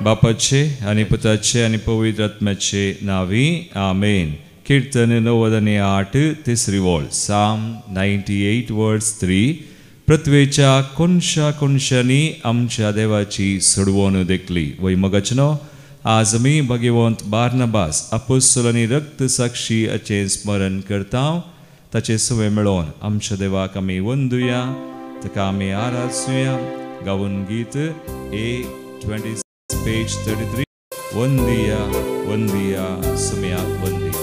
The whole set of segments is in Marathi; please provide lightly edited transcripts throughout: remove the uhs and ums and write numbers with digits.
बापाचे आणि पुताचे आणि पवित्र आत्म्याचे नावी आमेन. कीर्तन 98 तिसरी वोळ. Psalm 98 verse 3. पृथ्वीच्या कोणशा कोणशांनी आमच्या देवाची सोडवण देखली. वैमगचनो आज आमी भगवंत बार्नबास अपोस्तलांनी रक्त साक्षी हाचें स्मरण करता. ताचे सुवे मेळोवन आमच्या देवाक आमी वंदुया, ताका आमी आराधुया. गावन गीत A26 page 33. वंदिया वंदिया सुम्याक वंदिया.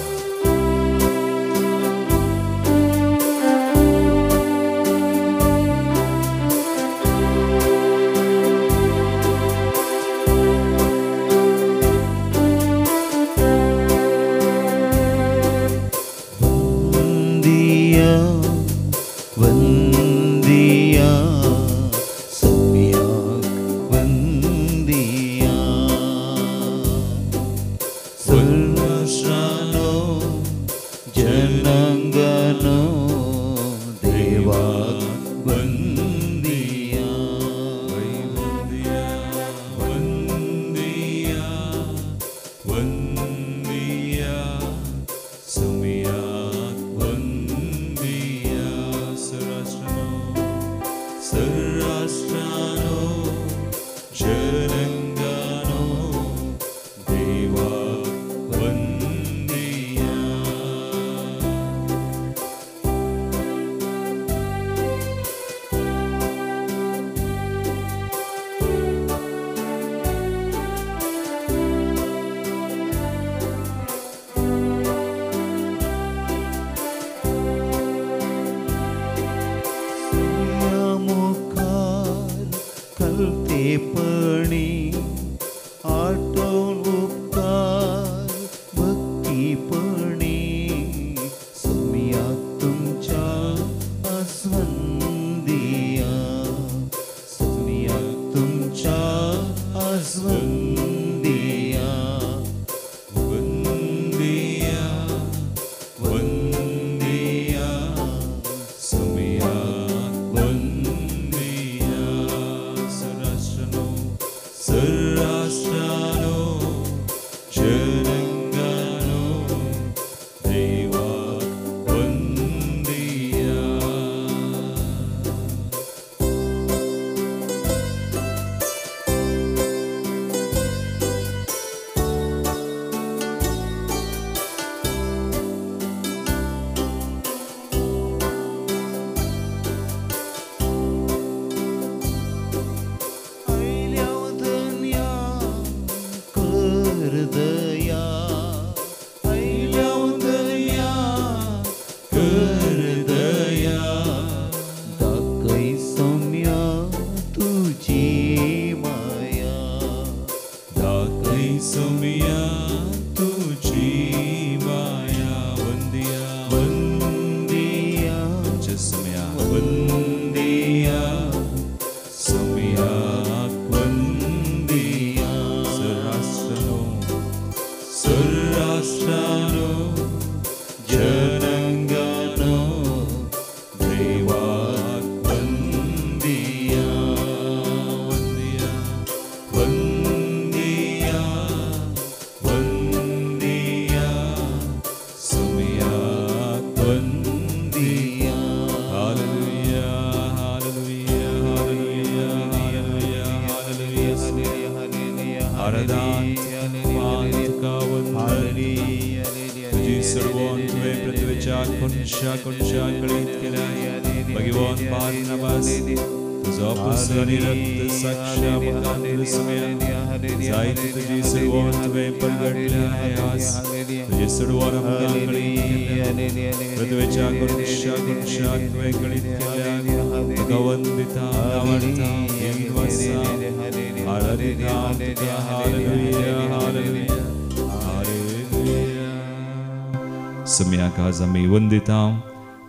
सम्याक आज आमी वंदिता.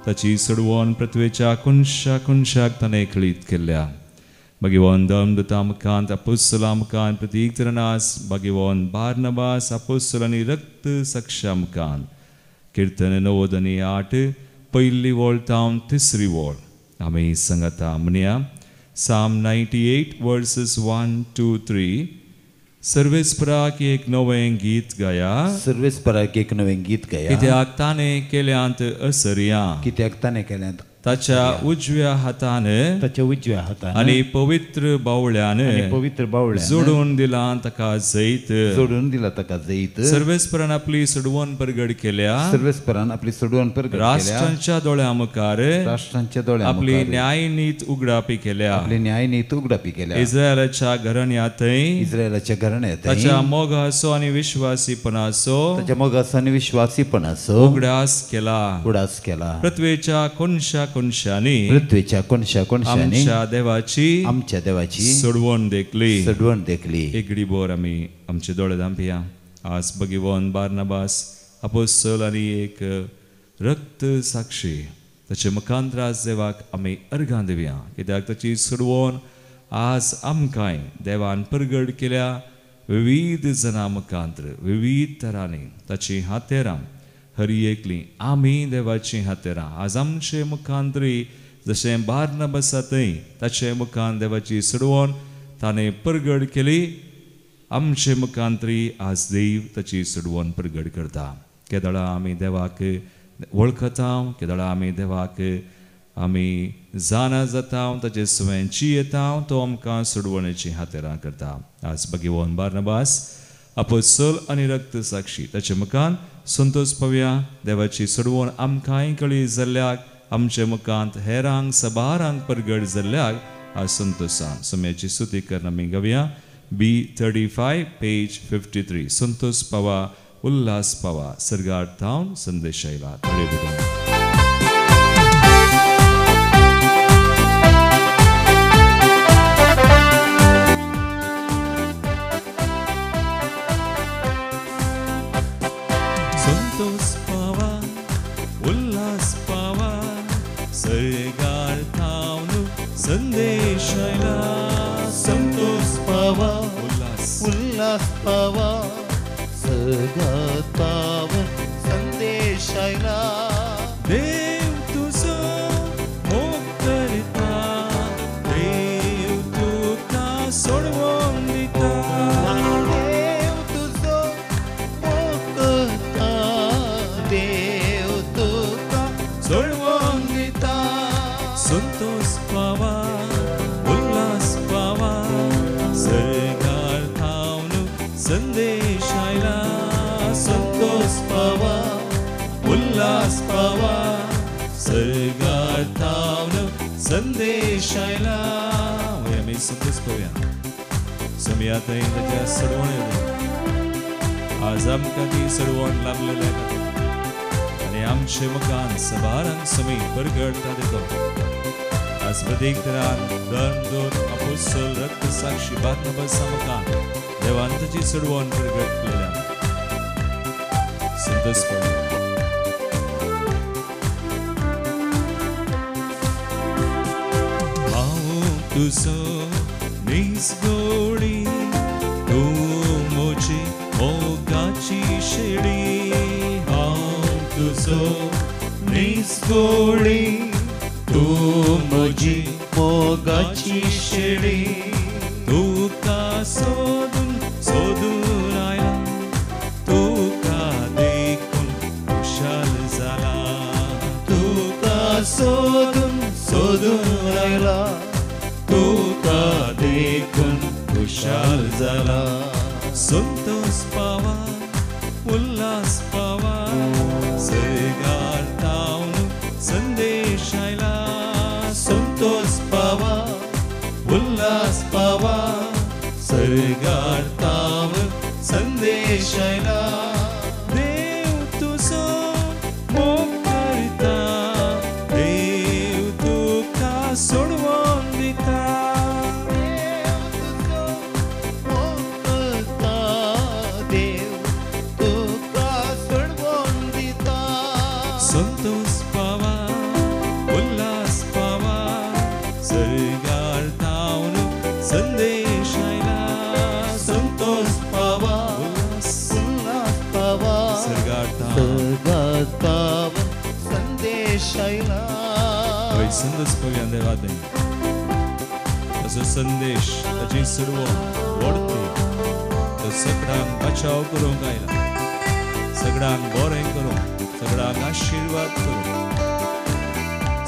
ताची सोडवण पृथ्वेच्या कोणशा कोणशाक ताणें खळीत केल्या. भगवान धर्मदूता मुखांत अपोस्तलां मुखांत प्रतीक तरनास भगवान बार्नबास अपोस्तलांनी रक्त साक्षा मुखांत. कीर्तन 98 पयली वोळ तावन तिसरी वोळ. आमी सांगता म्हणया. Psalm 98 verses 1, 2, 3. सर्वेस्पराक एक नवें गीत गाया. सर्वेस्पराक एक नवें गीत गाया. कित्याक ताणें केल्यांत असर्या. कित्याक ताणें केल्यांत ताच्या उजव्या हातान ताच्या उजव्या हातान आनी पवित्र बावळ्यान पवित्र बावळ्यान जोडून दिलां ताका जैत. जोडून दिला ताका जैत. सर्वेस्परान आपली सडवण परगड केल्या. सर्वेस्परान आपली सडवण परगड केल्या. राष्ट्रांच्या दोळ्या मुखार राष्ट्रांच्या दोळ्या आपली न्यायनीत उगडापी केल्या. आपली न्यायनीत उगडापी केल्या. इस्रायलाच्या घराण्यांतय इस्रायलाच्या घराण्यांत ताच्या मोगाचो आनी विश्वासीपणाचो ताच्या मोगाचो आनी विश्वासीपणाचो उगडास केला. उडास केला. पृथ्वेच्या कोनशा कोनशांनी पृथ्वीच्या कोनशा कोनशांनी आमच्या देवाची सडवण देखली. एक घडीभर आमी आमचे दोळे धांपया. आज भगिवन बार्नबास अपोस्तल आनी एक रक्त साक्षी ताचे मुखांतर आज देवाक आमी अर्घां दिवया. कित्याक ताची सडवण आज आमकांय देवान परगड केल्या. विविध जनां मुखांतर विविध तरांनी ताची हातेरां हरी एकली आमी देवाची हातेरां. आज आमचे मुखांतरी जशें बार्नबासांतय ताचे मुखान देवाची सडवण ताणें परगड केली. आमचे मुखांतरी आज देव ताची सडवण परगड करता. केदळा आमी देवाक वळखता. केदळा आमी देवाक आमी जाणा जाता. ताचे सुवेंची येता. तो आमकां सडवणेची हातेरां करता. आज भगिवन बार्नबास अपोस्तल आनी रक्त साक्षी ताचे मुखान संतोष पावया. देवाची सडवण आमकांय कळी जाल्ल्याक आमचे मुखांत हेरांक सबारांक परगड जाल्ल्याक आज संतोषान सुम्याची स्तुती करून आमी गावया. B35 page 53. संतोष पावा उल्हास पावा सर्गार थावन संदेश आयला. संतोष पावा उल्हास पावा सर्गार थावन संदेश आयला. संतोष पावा उल्हास पावा सर्गार थावन संदेश आयला. देव तुजो मोग करता. देव तुका सोडवून दिता. देव तुजो मोग करता. देव तुका सोडवून दिता. संतोष पावा उल्हास पावा सर्गार थावन संदेश आयला. संतोष पावा उल्हास पावा सर्गार थावन संदेश आयला. आमी संतोष पावया. सुमयातय ताच्या सडवण आज आमकां ती सडवण लाभलेल्या आनी आमचे मुखान सबारांक समी परगडता देखो. आज प्रत्येक तरान दोन अपोस्तल रक्त साक्षी बार्नबासा मुखान देवान ताची सडवण परगड केल्या. संतोष पावया. तुझो निसगोडी तूं म्हजी मोगाची शेळी. हांव तुझो निसगोडी तूं म्हजी मोगाची शेळी. तुका सोदून सोदून आयला. तुका देखून खुशाल जाला. तुका सोदून सोदून आयला. तुका देखून खुशाल जाला. संतोष पावा उल्हास पावा सर्गार थावन संदेश आयला. संतोष पावा उल्हास पावा सर्गार थावन संदेश आयला. देव तुजो मोग करता. देव तुका सोडवून दिता. संतोष पावा उल्हास पावा सर्गार थावन संदेश आयला. संतोष पावा उल्हास पावा सर्गार थावन संदेश आयला. संदेश पावया देवादय. ताचो संदेश ताची सडवण वडती तो सगळ्यांक बचाव करूंक आयला, सगळ्यांक बरें करूंक, सगळ्यांक आशीर्वाद करूंक,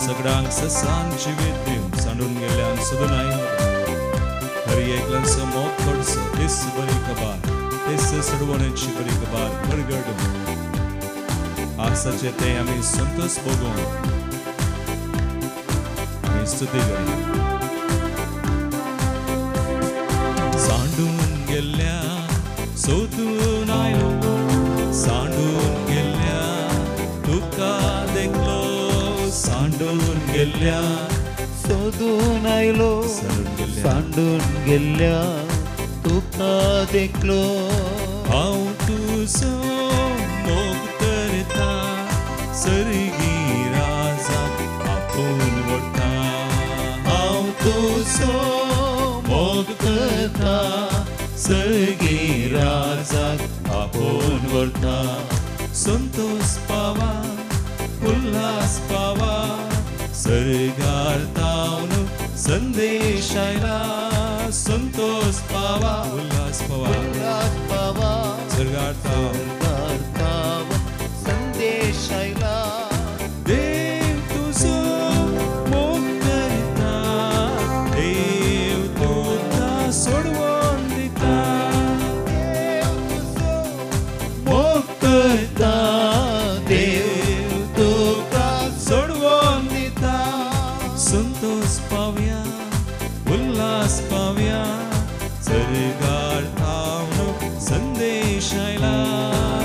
सगळ्यांक ससान जिवीत दिवंक, सांडून गेल्ल्यांक सोदून आयला हर एकल्यांचो मोग करचो, तेच बरी खबर, तेच सोडवण्याची बरी खबर परगडून आसाचे ते आमी संतोष भोगून आमी स्तुती करूया. सांडून गेल्ल्या सोदून आयलो, सांडून गेल्ल्या तुका देखलो, सांडून गेल्ल्या सोदून आयलो, सांडून गेल्ल्या तुका देखलो. हांव तुजो मोग करता, सर्गी राजाक आपूण व्हरता. हांव तुजो मोग करता, सर्गी राजाक आपूण व्हरता. संतोष पावा, उल्हास पावा, सर्गार तावन संदेश आयला. संतोष पावा, उल्हास पावा, उल्हास पावा, सर्गार तावन संदेश आयला. देव तुजो मोग करता, देव तुका सोडवून दिता. देव तुजो मोग करता, देव तुका सोडवून दिता. संतोष पावया, उल्हास पावया, सर्गार तावन संदेश आयला.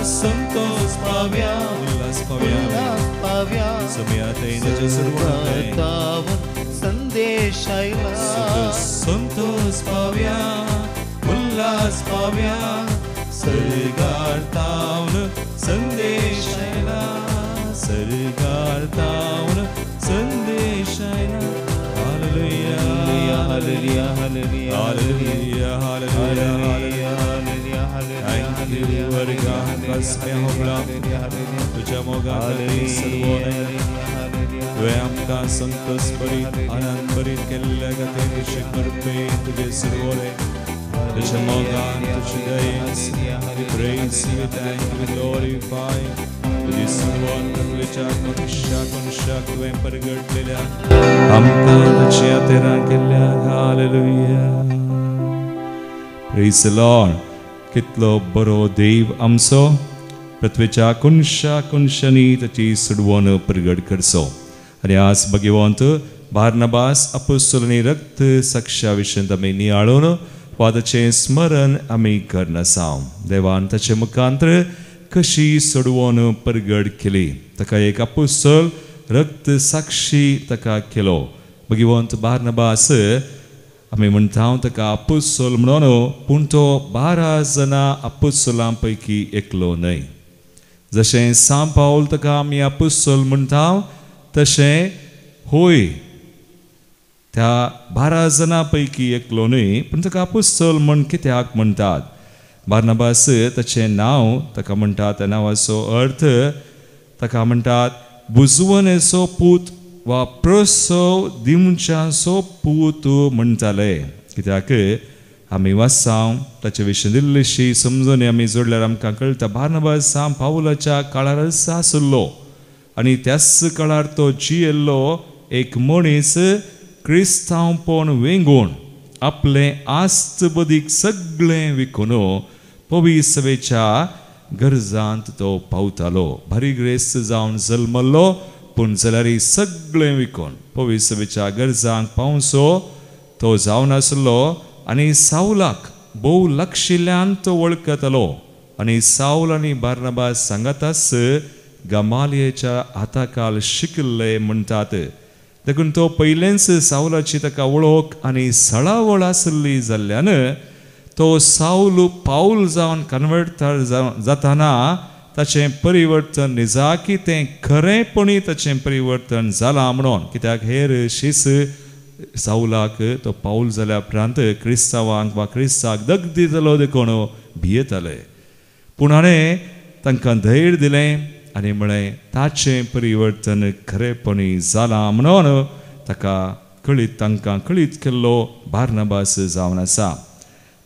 संतोष पावया, उल्हास पावया, उल्हास पावया, सम्यात येण्याचे सर्वांत संदेश आयला. संतोष पावया, उल्हास पावया, सर्गार तावन संदेश आयला. सर्गार तावन संदेश आयला. Hallelujah, hallelujah, hallelujah, hallelujah, hallelujah, hallelujah, Thank you, वर्गा कसमे होगला तुझ्या मोगाखाली सर्वोने तुवें आमकां संतोष बरीत आनंद बरीत केल्ल्या खातीर करपे तुजे सर्वोने तुझ्या मोगान तुझे दयेन we praise you, we thank you, we glorify तुझी सर्वान तुझ्या कोनशाक तुवें परगटलेल्या आमकां तुज्या तेरां केल्ल्या. हालेलुया. Praise the Lord. कितलो बरो देव आमचो, पृथ्वीच्या कोनशा कोनशांनी ताची सुडवण प्रगट करचो. आनी आज भगवंत बार्नबास अपोस्तलांनी रक्त साक्षा विशयंत आमी नियाळून वादाचें स्मरण आमी करनासा. देवान ताचे मुखांतर कशी सोडवण प्रगट केली, ताका एक अपोस्तल रक्त साक्षी ताका केलो. भगवंत बार्नबास आमी म्हणटा ताका अपोस्तल म्हणून, पूण तो 12 जाणां अपोस्तलां पैकी एकलो न्हय. जशें सांत पाऊल ताका आमी अपोस्तल म्हणटा तशें होय त्या 12 जाणां पैकी एकलो न्हय, पूण ताका अपोस्तल म्हण कित्याक म्हणटात. बार्नबास ताचें नांव ताका म्हणटात, त्या नांवाचो अर्थ ताका म्हणटात बुजवणेचो पूत वा प्रसव दिवच्यांचो पूत म्हणटाले. कित्याक आमी वाचसांव ताचे विशीं दिल्लीशी समजून आमी जोडल्यार आमकां कळटा. बार्नबास सांत पाऊलाच्या काळार आसलो आनी त्याच काळार तो जियेल्लो एक मनीस क्रिस्तांवपण वेंगून आपलें आस्त बदीक सगळें विकून पवित्र सभेच्या गरजांत तो पावतालो. बरी ग्रेस्त जावन जल्मल्लो, पूण जाल्यार सगळें विकून पवित्र सभेच्या गरजांक पावचो तो जावन आसलो. आनी सावलाक भोव लागशिल्ल्यान तो वळखतालो. आनी साऊल आनी बार्नबास सांगाताच गमालियेच्या हाताखाल शिकले म्हणटात. देखून तो पयलेंच सावलाची ताका वळख आनी सळावळ आसली जाल्ल्यान तो साऊल पाऊल जावन कन्वर्टर जाताना ताचें परिवर्तन निजा की तें खरेंपणी ताचें परिवर्तन जालां म्हणून. कित्याक हेर शीस साऊलाक तो पाऊल जाल्या उपरांत क्रिस्तांवांक वा क्रिस्ताक दग दितलो देखून भियेताले. पूण हाणें तांकां धैर्य दिलें आनी म्हळें ताचें परिवर्तन खरेंपणी जालां म्हणून ताका तांकां कळीत केल्लो बार्नबास जावन आसा.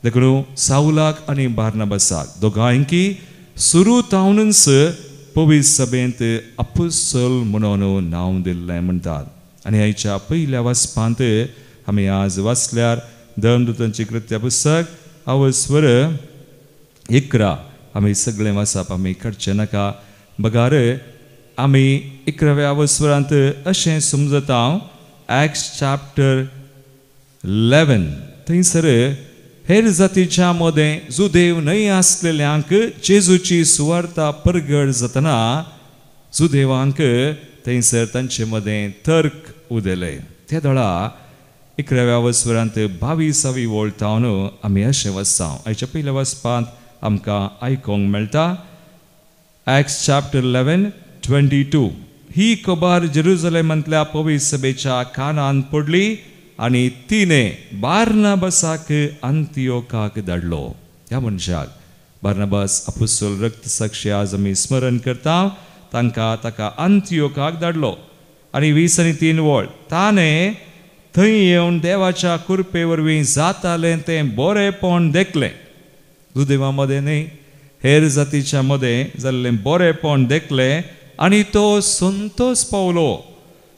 देखून साऊलाक आनी बार्नबासाक दोगांयकी सुरू तावनच पवित्र सभेंत अपुस्तल म्हणून नांव दिल्लें म्हणटात. आनी आयच्या पयल्या वाचपांत आमी आज वाचल्यार धर्मदूतांची कृत्य पुस्तक अवस्वर 11 आमी सगळें वाचप आमी करचें नाका. बगार आमी 11व्या अवस्वरांत अशें समजता Acts chapter 11 थंयसर हेर जातीच्या मदें जुदेव न्हय आसलेल्यांक जेजूची सुवार्ता परगट जातना जुदेवांक थंयसर तांचे मदें तर्क उदेले. त्या दळा 11व्या अवस्वरांत 22वी वळतावन आमी अशें वाचता. आयच्या पयल्या वाचपांत आमकां आयकोंक मेळटा. Acts chapter 11:22 ही खबर जेरुसलेमांतल्या पवित्र सभेच्या कानांत पडली आनी तिणें बार्नबासाक अंतियोकाक धाडलो. ह्या मनशाक बार्नबास अपुस्तल रक्तसाक्षी आज आमी स्मरण करता. ताका अंतियोकाक धाडलो आनी 20 आनी 3 वळ ताणें थंय येवन देवाच्या कृपे वरवीं जातालें तें बरेंपण देखलें. जुदेवा मदें न्हय हेर जातीच्या मदें जाल्लें बरेंपण देखलें आनी तो संतोष पावलो.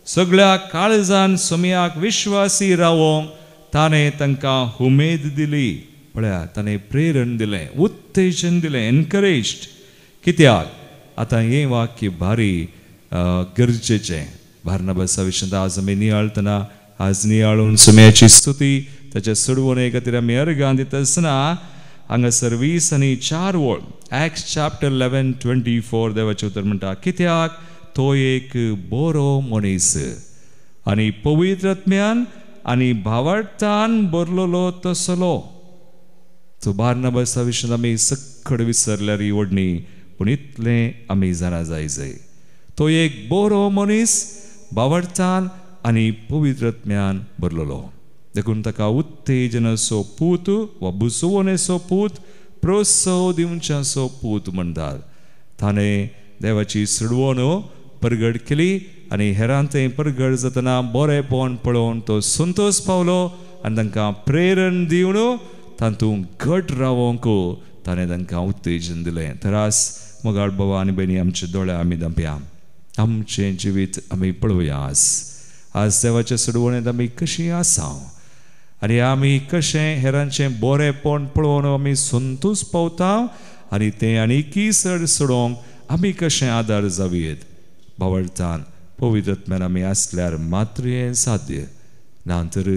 सगळ्या काळजान सुमयाक विश्वासी रावोंक ताणें तांकां उमेद दिली. पळया ताणें प्रेरण दिलें, उत्तेजन दिलें, एनकरेज्ड. कित्याक आतां हें वाक्य भारी गरजेचें. बार्नबासा विशीं आज आमी नियाळतना आज नियाळून सुमयाची स्तुती ताच्या सोडवणे खातीर आमी अर्गां दिता आसतना हांगासर 20 आनी 4 वळ Acts chapter 11:24 देवाचें उतर म्हणटा कित्याक तो एक बरो मनीस आनी पवित्र आत्म्यान आनी भावार्थान भरलेलो तसलो. तो बार्नबासा विशीं आमी सक्कड विसरल्यार ही व्हडणी पूण इतलें आमी जाणा जाय. तो एक बरो मनीस भावार्थान आनी पवित्र आत्म्यान भरलेलो. देखून ताका उत्तेजनाचो पूत वा बुसवणेचो पूत प्रोत्साह दिवच्याचो पूत म्हणटात. ताणें देवाची सडवण परगट केली आनी हेरांत तें परगट जातना बरेंपण पळोवन तो संतोष पावलो आनी तांकां प्रेरण दिवन तातूंत घट रावोंक ताणें तांकां उत्तेजन दिलें. तरास मोगाळ बाबा आनी भयणी आमचे दोळे आमी धांपया. आमचें जिवीत आमी पळोवया. आज देवाच्या सडवणेंत आमी कशीं आसा आनी आमी कशें हेरांचें बरेंपण पळोवन आमी संतोश पावता आनी तें आनीकी चड सोडोंक आमी कशें आदार जावयेत. भावार्थान पवित्र आत्म्यान आमी आसल्यार मात्र हें साध्य ना तर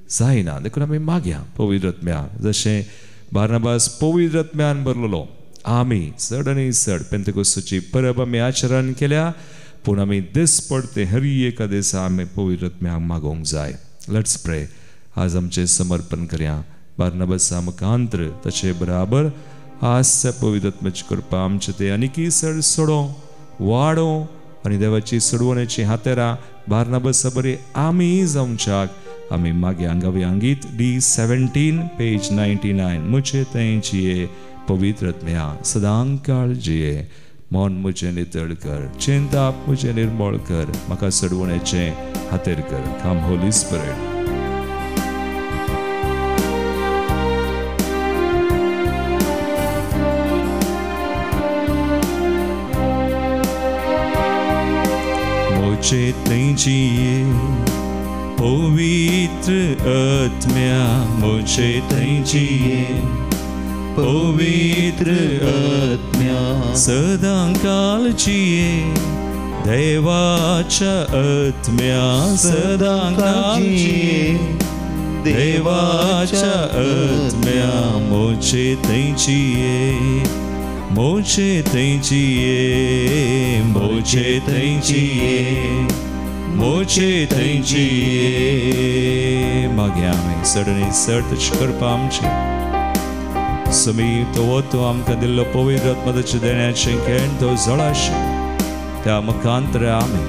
जायना. देखून आमी मागया पवित्र आत्म्यान जशें बार्नबास पवित्र आत्म्यान भरलेलो आमी चड आनी चड पेंतेकोस्ताची परब आमी आचरण केल्या पूण आमी दिसपड ते हर एका दिसा आमी पवित्र आत्म्याक मागोवंक जाय. लेट्स प्रे. आज आमचें समर्पण करया. बार्नबासा मुखांतर ताचे बराबर आज त्या पवित्र आत्म्याची कृपा आमचे ते आनीकी चड सोडो वाडो आनी देवाची सडवणेची हातेरां बार्नबासा बरी आमी जावच्याक आमी मागया. गावया गीत D17 पेज 99 मुझे तें जिये पवित्र आत्म्या सदां काळ जिये मन मुझे नितळ कर चिंता मुझे निर्मळ कर म्हाका सडवणेचें हातेर कर. कम होली स्पिरिट. मुझे तें जिये पवित्र आत्म्या मुझे तें जिये पवित्र आत्म्या सदां काळ जिये देवाच्या आत्म्या सदां काळ जिये देवाच्या आत्म्या मुझे तें जिये मुझे तें जिये मुझे तें जिये मुझे तें जिये. मागया आमी चड आनी चड ताची कृपा आमची समीप तो वतो आमकां दिल्लो पवित्र आत्मा ताचे देण्याचें खेळ तो जळाशें त्या मुखांतर आमी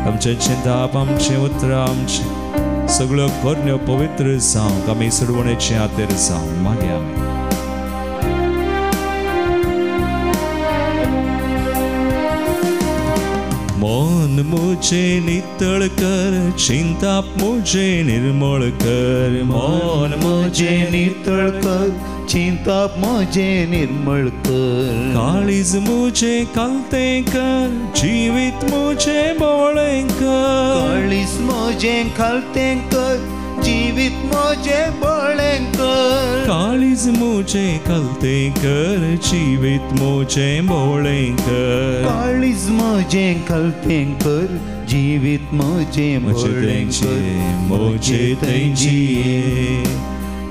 आमचें चिंताप आमचें उतरां आमचें सगळ्यो करण्यो पवित्र जावंक आमी सडवणेचे हातेर जावंक मागया आमी. मन मुझे मुझे नितळ कर, चिंताप मुझे निर्मळ कर. मन मुझे नितळ कर, चिंताप मुझे निर्मळ कर. काळीज मुझे कलते कर, जीवित मुझे बोळे कर. काळीज मुझे खालते कर, जीवित मुझे बळे कर. काळीज मुझे कलते कर, जीवित मुझे बोळे कर. काळीज मुझे खालते कर, जीवित मुझे बळे कर. मुझे तेंचिये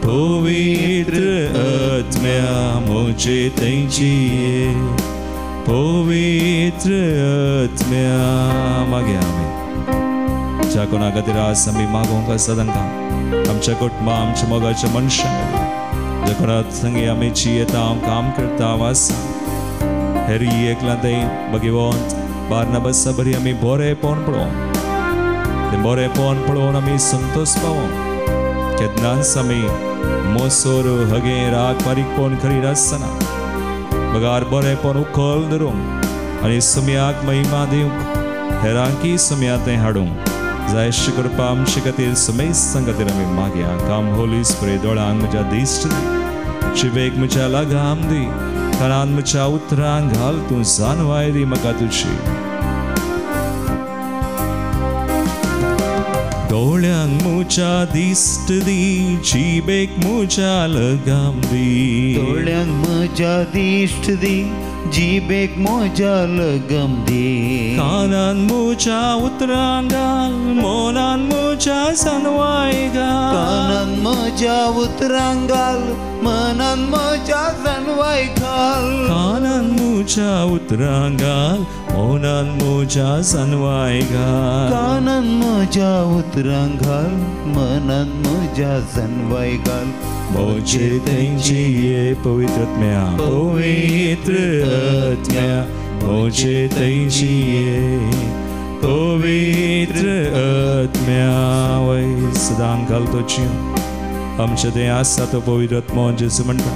पवित्र आत्म्या, मुझे तेंचिये पवित्र आत्म्या. मागे आम्ही ज्या कोणा खातीर आज आमी मागोवंक आसा तांकां, आमच्या कुटुंबा, आमच्या मोगाच्या मनशां, ज्या कोणा संगी आमी जियेता, हांव काम करता, हांव आसा, हेर एकला थंय भगिवंत बार्नबासा बरी आमी बरेपण पळोवन, तें बरेपण पळोवन आमी संतोश पावों. केन्नाच आमी मोसोर हगे राग बारीकपण करीत आसतना बगार बरेपण उखल धरूंक आनी सुमयाक महिमा दिवंक, हेरांकी सुमया थंय हाडूंक जाय करपा आमचे खातीर समेस्तां खातीर आमी मागया. काम होली स्पिरीट दोळ्यांक म्हज्या दिश्ट दी, जिवेक म्हज्या लागाम दी, कानान म्हज्या उतरांक घाल, तूं जाणवाय दी म्हाका तुजी. दोळ्यांक म्हज्या दिश्ट दी, जिवेक म्हज्या लगाम दी. दोळ्यांक म्हज्या दिश्ट दी, जिबेक म्हज्या लगम दी. कानान म्हज्या उतरांक घाल, मनान म्हज्या जाणवाय घाल. कानान म्हज्या उतरांक घाल, मनान म्हज्या जाणवाय घाल. कानान म्हज्या उतरांक घाल, मनान म्हज्या जाणवाय घाल. कानान म्हज्या उतरांक घाल, मनान म्हज्या जाणवाय घाल. मुझे तेंचिये पवित्र आत्म्या, पवित्र आत्म्या, मुझे तेंचिये पवित्र आत्म्या. वय सदां घालतोची आमचे तें आसा तो पवित्र आत्मो जेजू म्हणटा.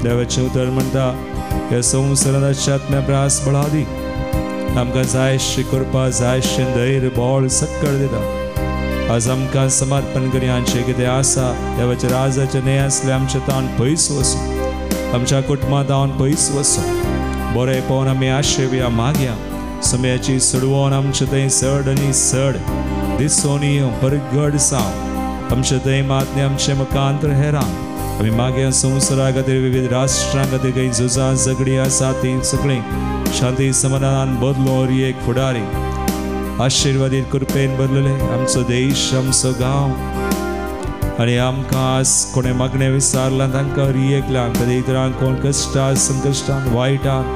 देवाचें उतर म्हणटा, ह्या संवसाराच्या आत्म्या प्रास बळा दी, आमकां जायशें करपा, जायशें धैर्य बळ सक्कळ दिता. आज आमकां समर्पण करयांचें कितें आसा, देवाच्या राजाचें न्हय आसलें आमचें ताण पयस वचूं, आमच्या कुटुंबांत हांव पयस वचूं, बरें पळोवन आमी आशेवया, मागया. समयाची सडवण आमचें थंय चड आनी चड दिसून येवं, परगड जावं आमचें थंय मातने आमचें मुखांतर हेरांक. आमी मागया संवसारा खातीर, विविध राष्ट्रां खातीर खंय झुजां झगडीं आसा तीं सगळीं शांती समाधानान बदलो. एक फुडारी आशीर्वादीत कृपेन बदलले आमचो देश, आमचो गांव. आनी आमकां आज कोणें मागणें विचारलां तांकां रियेकलां, कधी इतरांक कोण कश्टां संकश्टांत वायटान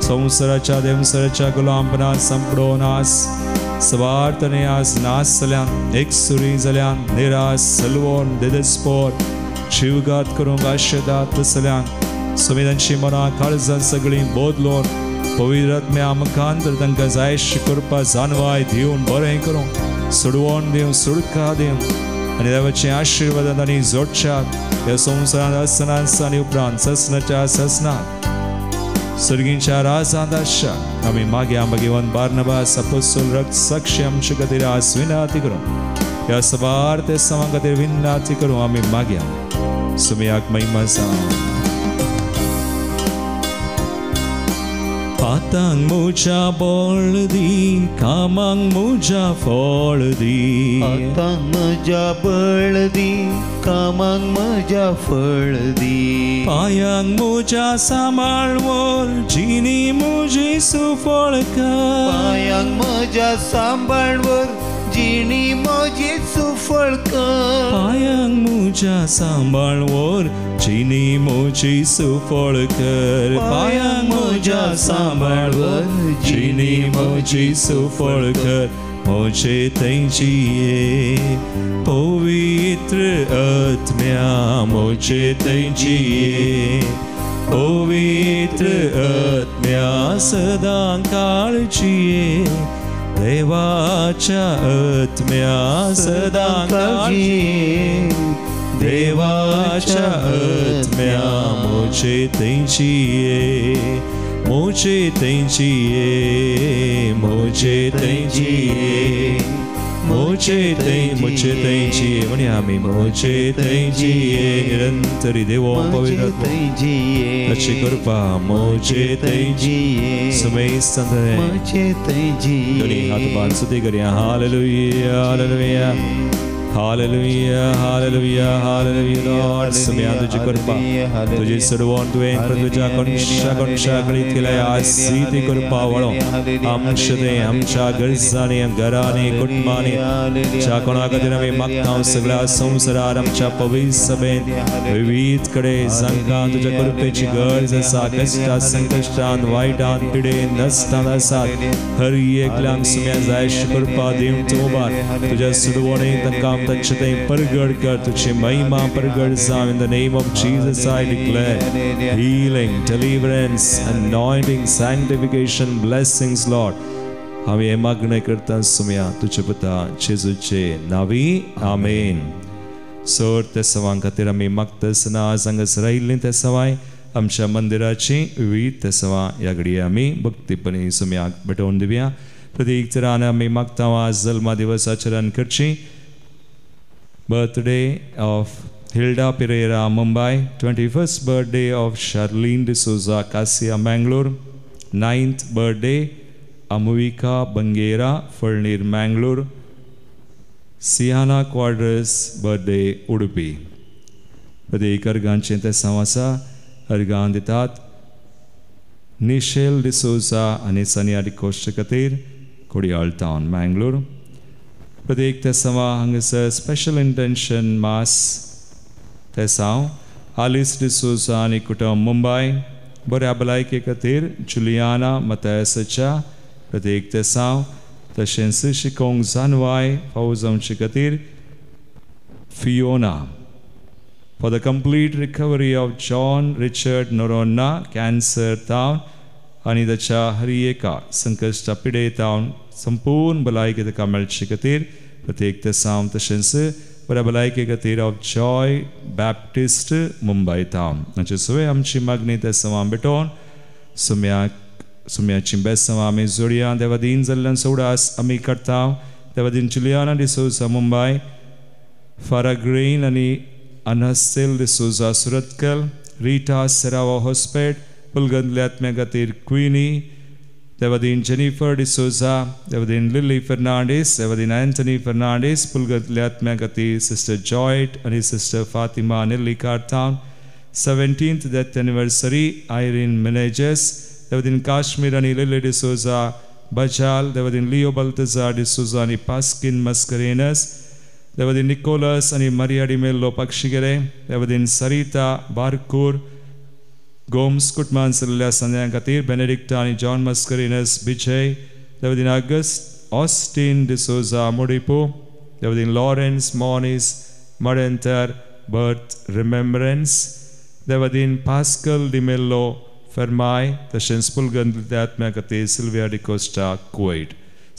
संवसाराच्या देवसाराच्या गुलामपणांत संपडोवन आज स्वार्थाने आज नास जाल्यान, एकसुरी जाल्यान, निराश, सलवण, दिदस्पोर, जीवघात करूंक आशेतात तसल्यान सुमेधांची मनां काळजां सगळीं बदलोवन पवित्र आत्म्या मुखांतर तांकां जायशें करपा, जाणवाय दिवन, बरें करूंक, सोडवण दिवं, सुडका दिवं आनी देवाचें आशिर्वादांत आनी जोडच्यात. ह्या संवसारांत आसतना आनी उपरांत ससनाच्या ससनात सर्गींच्या राजांत आसच्या आमी मागया. भगिवंत बार्नबास अपोस्तल रक्त साक्षी आमचे खातीर आज विनंती करूं, ह्या सवार ते सवां खातीर विनंती करूं आमी मागया. सुमयाक महिमा जावं. हातांक म्हज्या बळ दी, कामांक म्हज्या फळ दी. हातांक म्हज्या बळ दी, कामांक म्हज्या फळ दी. पायांक म्हज्या सांबाळवर, जिणी म्हजी सुफळ कर. पायांक म्हज्या सांबाळवर, जिणी म्हजी सुफळ कर. पायांक म्हज्या सांबाळवर, जिणी म्हजी सुफळ कर. पायांक म्हज्या सांबाळवर, जिणी म्हजी सुफळ कर. मुझे तेंचिये पवित्र आत्म्या, मुझे तेंचिये पवित्र आत्म्या. सदां काळजीये देवाच्या आत्म्या, सदां काळजीये देवाच्या आत्म्या. मुझे तेंचिये मोचे तेंचिये मोचे तेंचिये मोचे तेंचिये म्हणे आम्ही मोचे तेंचिये निरंतरी देवो पवित्र अच्छी कृपा मोचे तेंचिये समय संधे दोन्ही हात बांध स्तुती करूया hallelujah hallelujah hallelujah hallelujah hallelujah Lord समय तुझी कृपा तुझी सर्वोन तुवें तुझ्या कोणशा केल्या आसी कृपा वळो आमच्या गरजांनी घरांनी कुटुंबांनी च्या कोणा खातीर आमी मागता सगळ्या संवसारांत आमच्या पवित्र सभेंत विविध कडे जांकां तुज्या कृपेची गरज आसा कश्टांत संकश्टांत वायटांत पिडेंत नसतांत आसात हर एकल्यांक सुम्या जाय कृपा दिवन तूं उबार तुज्या सुडवणेक तांकां तच्छते परगड कर तुझे महिमा परगड जाव in the name of Jesus I declare healing deliverance anointing sanctification blessings Lord आम्ही हे मागणे करता सुम्या तुझे पुता जेजूचे नावी आमेन सोर ते सवां खातीर आमी मागतासना सांगस रायिल्लीं ते सवाय आमच्या मंदिराची विविध ते सवां ह्या घडये आमी भक्तीपणी सुम्याक भेटोवन दिवया प्रत्येक तरान आमी मागता आज जल्मा दिवस आचरण करची Birthday of Hilda Pereira, Mumbai. 21st birthday of Charlene D'Souza, Cassia, Mangalore. 9th birthday, Amuvika Bangera, Fernir, Mangalore. Siana Quadras, birthday, Udupi. Pradeek Argan Chinte Samasa, Argan Ditat. Nichelle D'Souza, Anisania Di Koshakatir, Kodial Town, Mangalore. प्रत्येक तेसावा हांगासर स्पेशल इंटेंशन मास तेसाव आलिस डिसोजा आनी कुटुंब मुंबय बऱ्या भलायके खातीर जुलियाना मतायसाच्या प्रत्येक तेसाव तशेंच शिकोवंक जानवाय फावो जावचे खातीर Fiona for the complete recovery of John Richard Noronha cancer तावन आनी ताच्या हर एका संकश्टा पिडेतावन संपूर्ण भलायकी ताका मेळचे खातीर प्रत्येक तेसाव तशेंच बऱ्या भलायके खातीर of Joy Baptist Mumbai town हाचे सगळे आमची मागणी तेसावां भेटोवन सुम्याची बेसावां आमी जोडया देवादीन जाल्ल्यांचो उडास आमी करता देवादीन जुलियाना डिसोजा मुंबय फारा ग्रेन आनी अनस्तेल डिसोजा सुरतकल रिटा सेरावा हॉस्पेट पुलगंदले आत्म्या खातीर क्विनी देवादीन जेनिफर डिसोजा देवादीन लिली फर्नांडीस देवादीन एंटनी फर्नांडीस पुलगंदले आत्म्या खातीर सिस्टर जॉयट आनी सिस्टर फातिमा निल्ली कारतावन 17th death anniversary Irene Menezes देवादीन काश्मीर आनी लिली डिसोजा बजाल देवादीन लिओ बल्तजार डिसोजा आनी पास्किन मस्करेनस देवादीन निकोलस आनी मारिया डिमेल्लो पक्षिगेरे देवादीन सरिता बारकूर गोम्स कुटुंबान चल्ल्या संद्यां खातीर बेनेडिक्टा आनी जॉन मस्करिनस बिजय देवादीन ऑगस्ट ऑस्टीन डिसोजा मोडिपो देवादीन Lawrence Monis मडेंटर birth रिमेम्बरन्स Devadin pascal D'Mello फर्माय तशेंच पुलगंदले आत्म्या खातीर सिल्विया डिकोस्टा कुवैट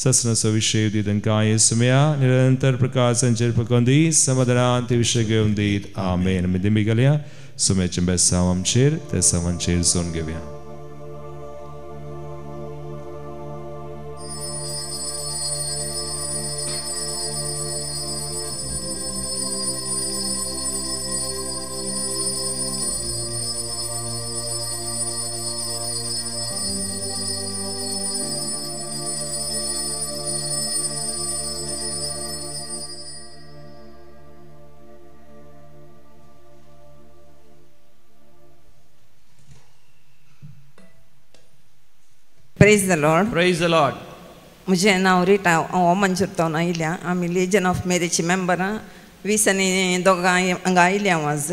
ससनाचो विशय दी तांकां येसुम्या निरंतर प्रकाश संचेर पळोवन दी समाधानान ते विशय घेवन दीत आमेन आमी दिमी घालया सुम्याचे बेसांव आमचेर ते सावांचेर जोन घेवया Praise the Lord. Praise the Lord. मुझे नाव रिटा हांव मंजूरतावन आयल्या आमी लेजन ऑफ मेरीची मेंबर 20 आनी दोगां हांगा आयल्या आज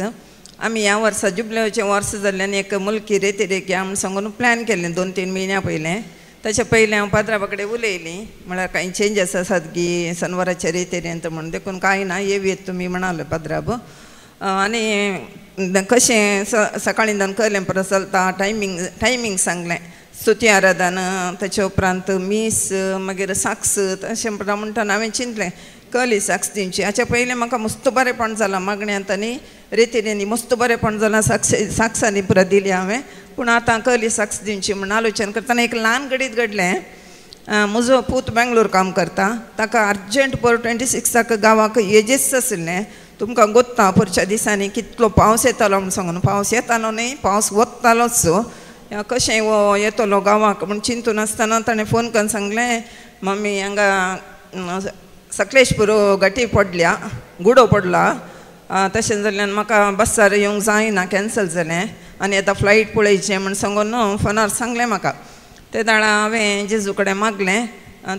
आमी ह्या वर्सा जुबलेचें वर्स जाल्ल्यान एक मुल्की रेती या म्हूण सांगून प्लॅन केल्लें 2-3 म्हयन्या पयलें ताचे पयलीं हांव पाद्राबा कडेन उलयलीं म्हळ्यार कांय चेंजीस आसात की शनिवाराचे रेतेरेंत म्हूण देखून कांय ना येवयेत तुमी म्हणाले पाद्राब आनी कशें सकाळीं जावन केलें परत चलता टायमींग सांगलें स्तुती आराधन ताचे उपरांत मीस मागीर साक्स तशें म्हणटाना हांवें चिंतलें कली साक्स दिवची हाचे पयलीं म्हाका मस्त बरेंपण जालां मागण्यांत आनी रेतीनी मस्त बरेंपण जालां साक्सांनी पुरो दिली हांवें पूण आतां कहली साक्ष दिवची म्हण आलोचन करतना एक ल्हान घडीत घडलें. म्हजो पूत बेंगलोर काम करता, ताका अर्जंट 26 गांवाक येजेच आशिल्लें. तुमकां गोत्ता परच्या दिसांनी कितलो पावस येतालो म्हण सांगून. पावस येतालो न्ही, पावस वतालोच. कशें वो येतलो गांवाक म्हण चिंतून आसतना ताणें फोन करून सांगलें, मम्मी हांगा सकलेशपूर गाठी पडल्या, गुडो पडला. तशें जाल्यार म्हाका बसार येवंक जायना, कॅन्सल जालें आनी आतां फ्लायट पळयचें म्हण सांगून फोनार सांगलें म्हाका. ते दाडा हांवें जेजू कडेन मागलें,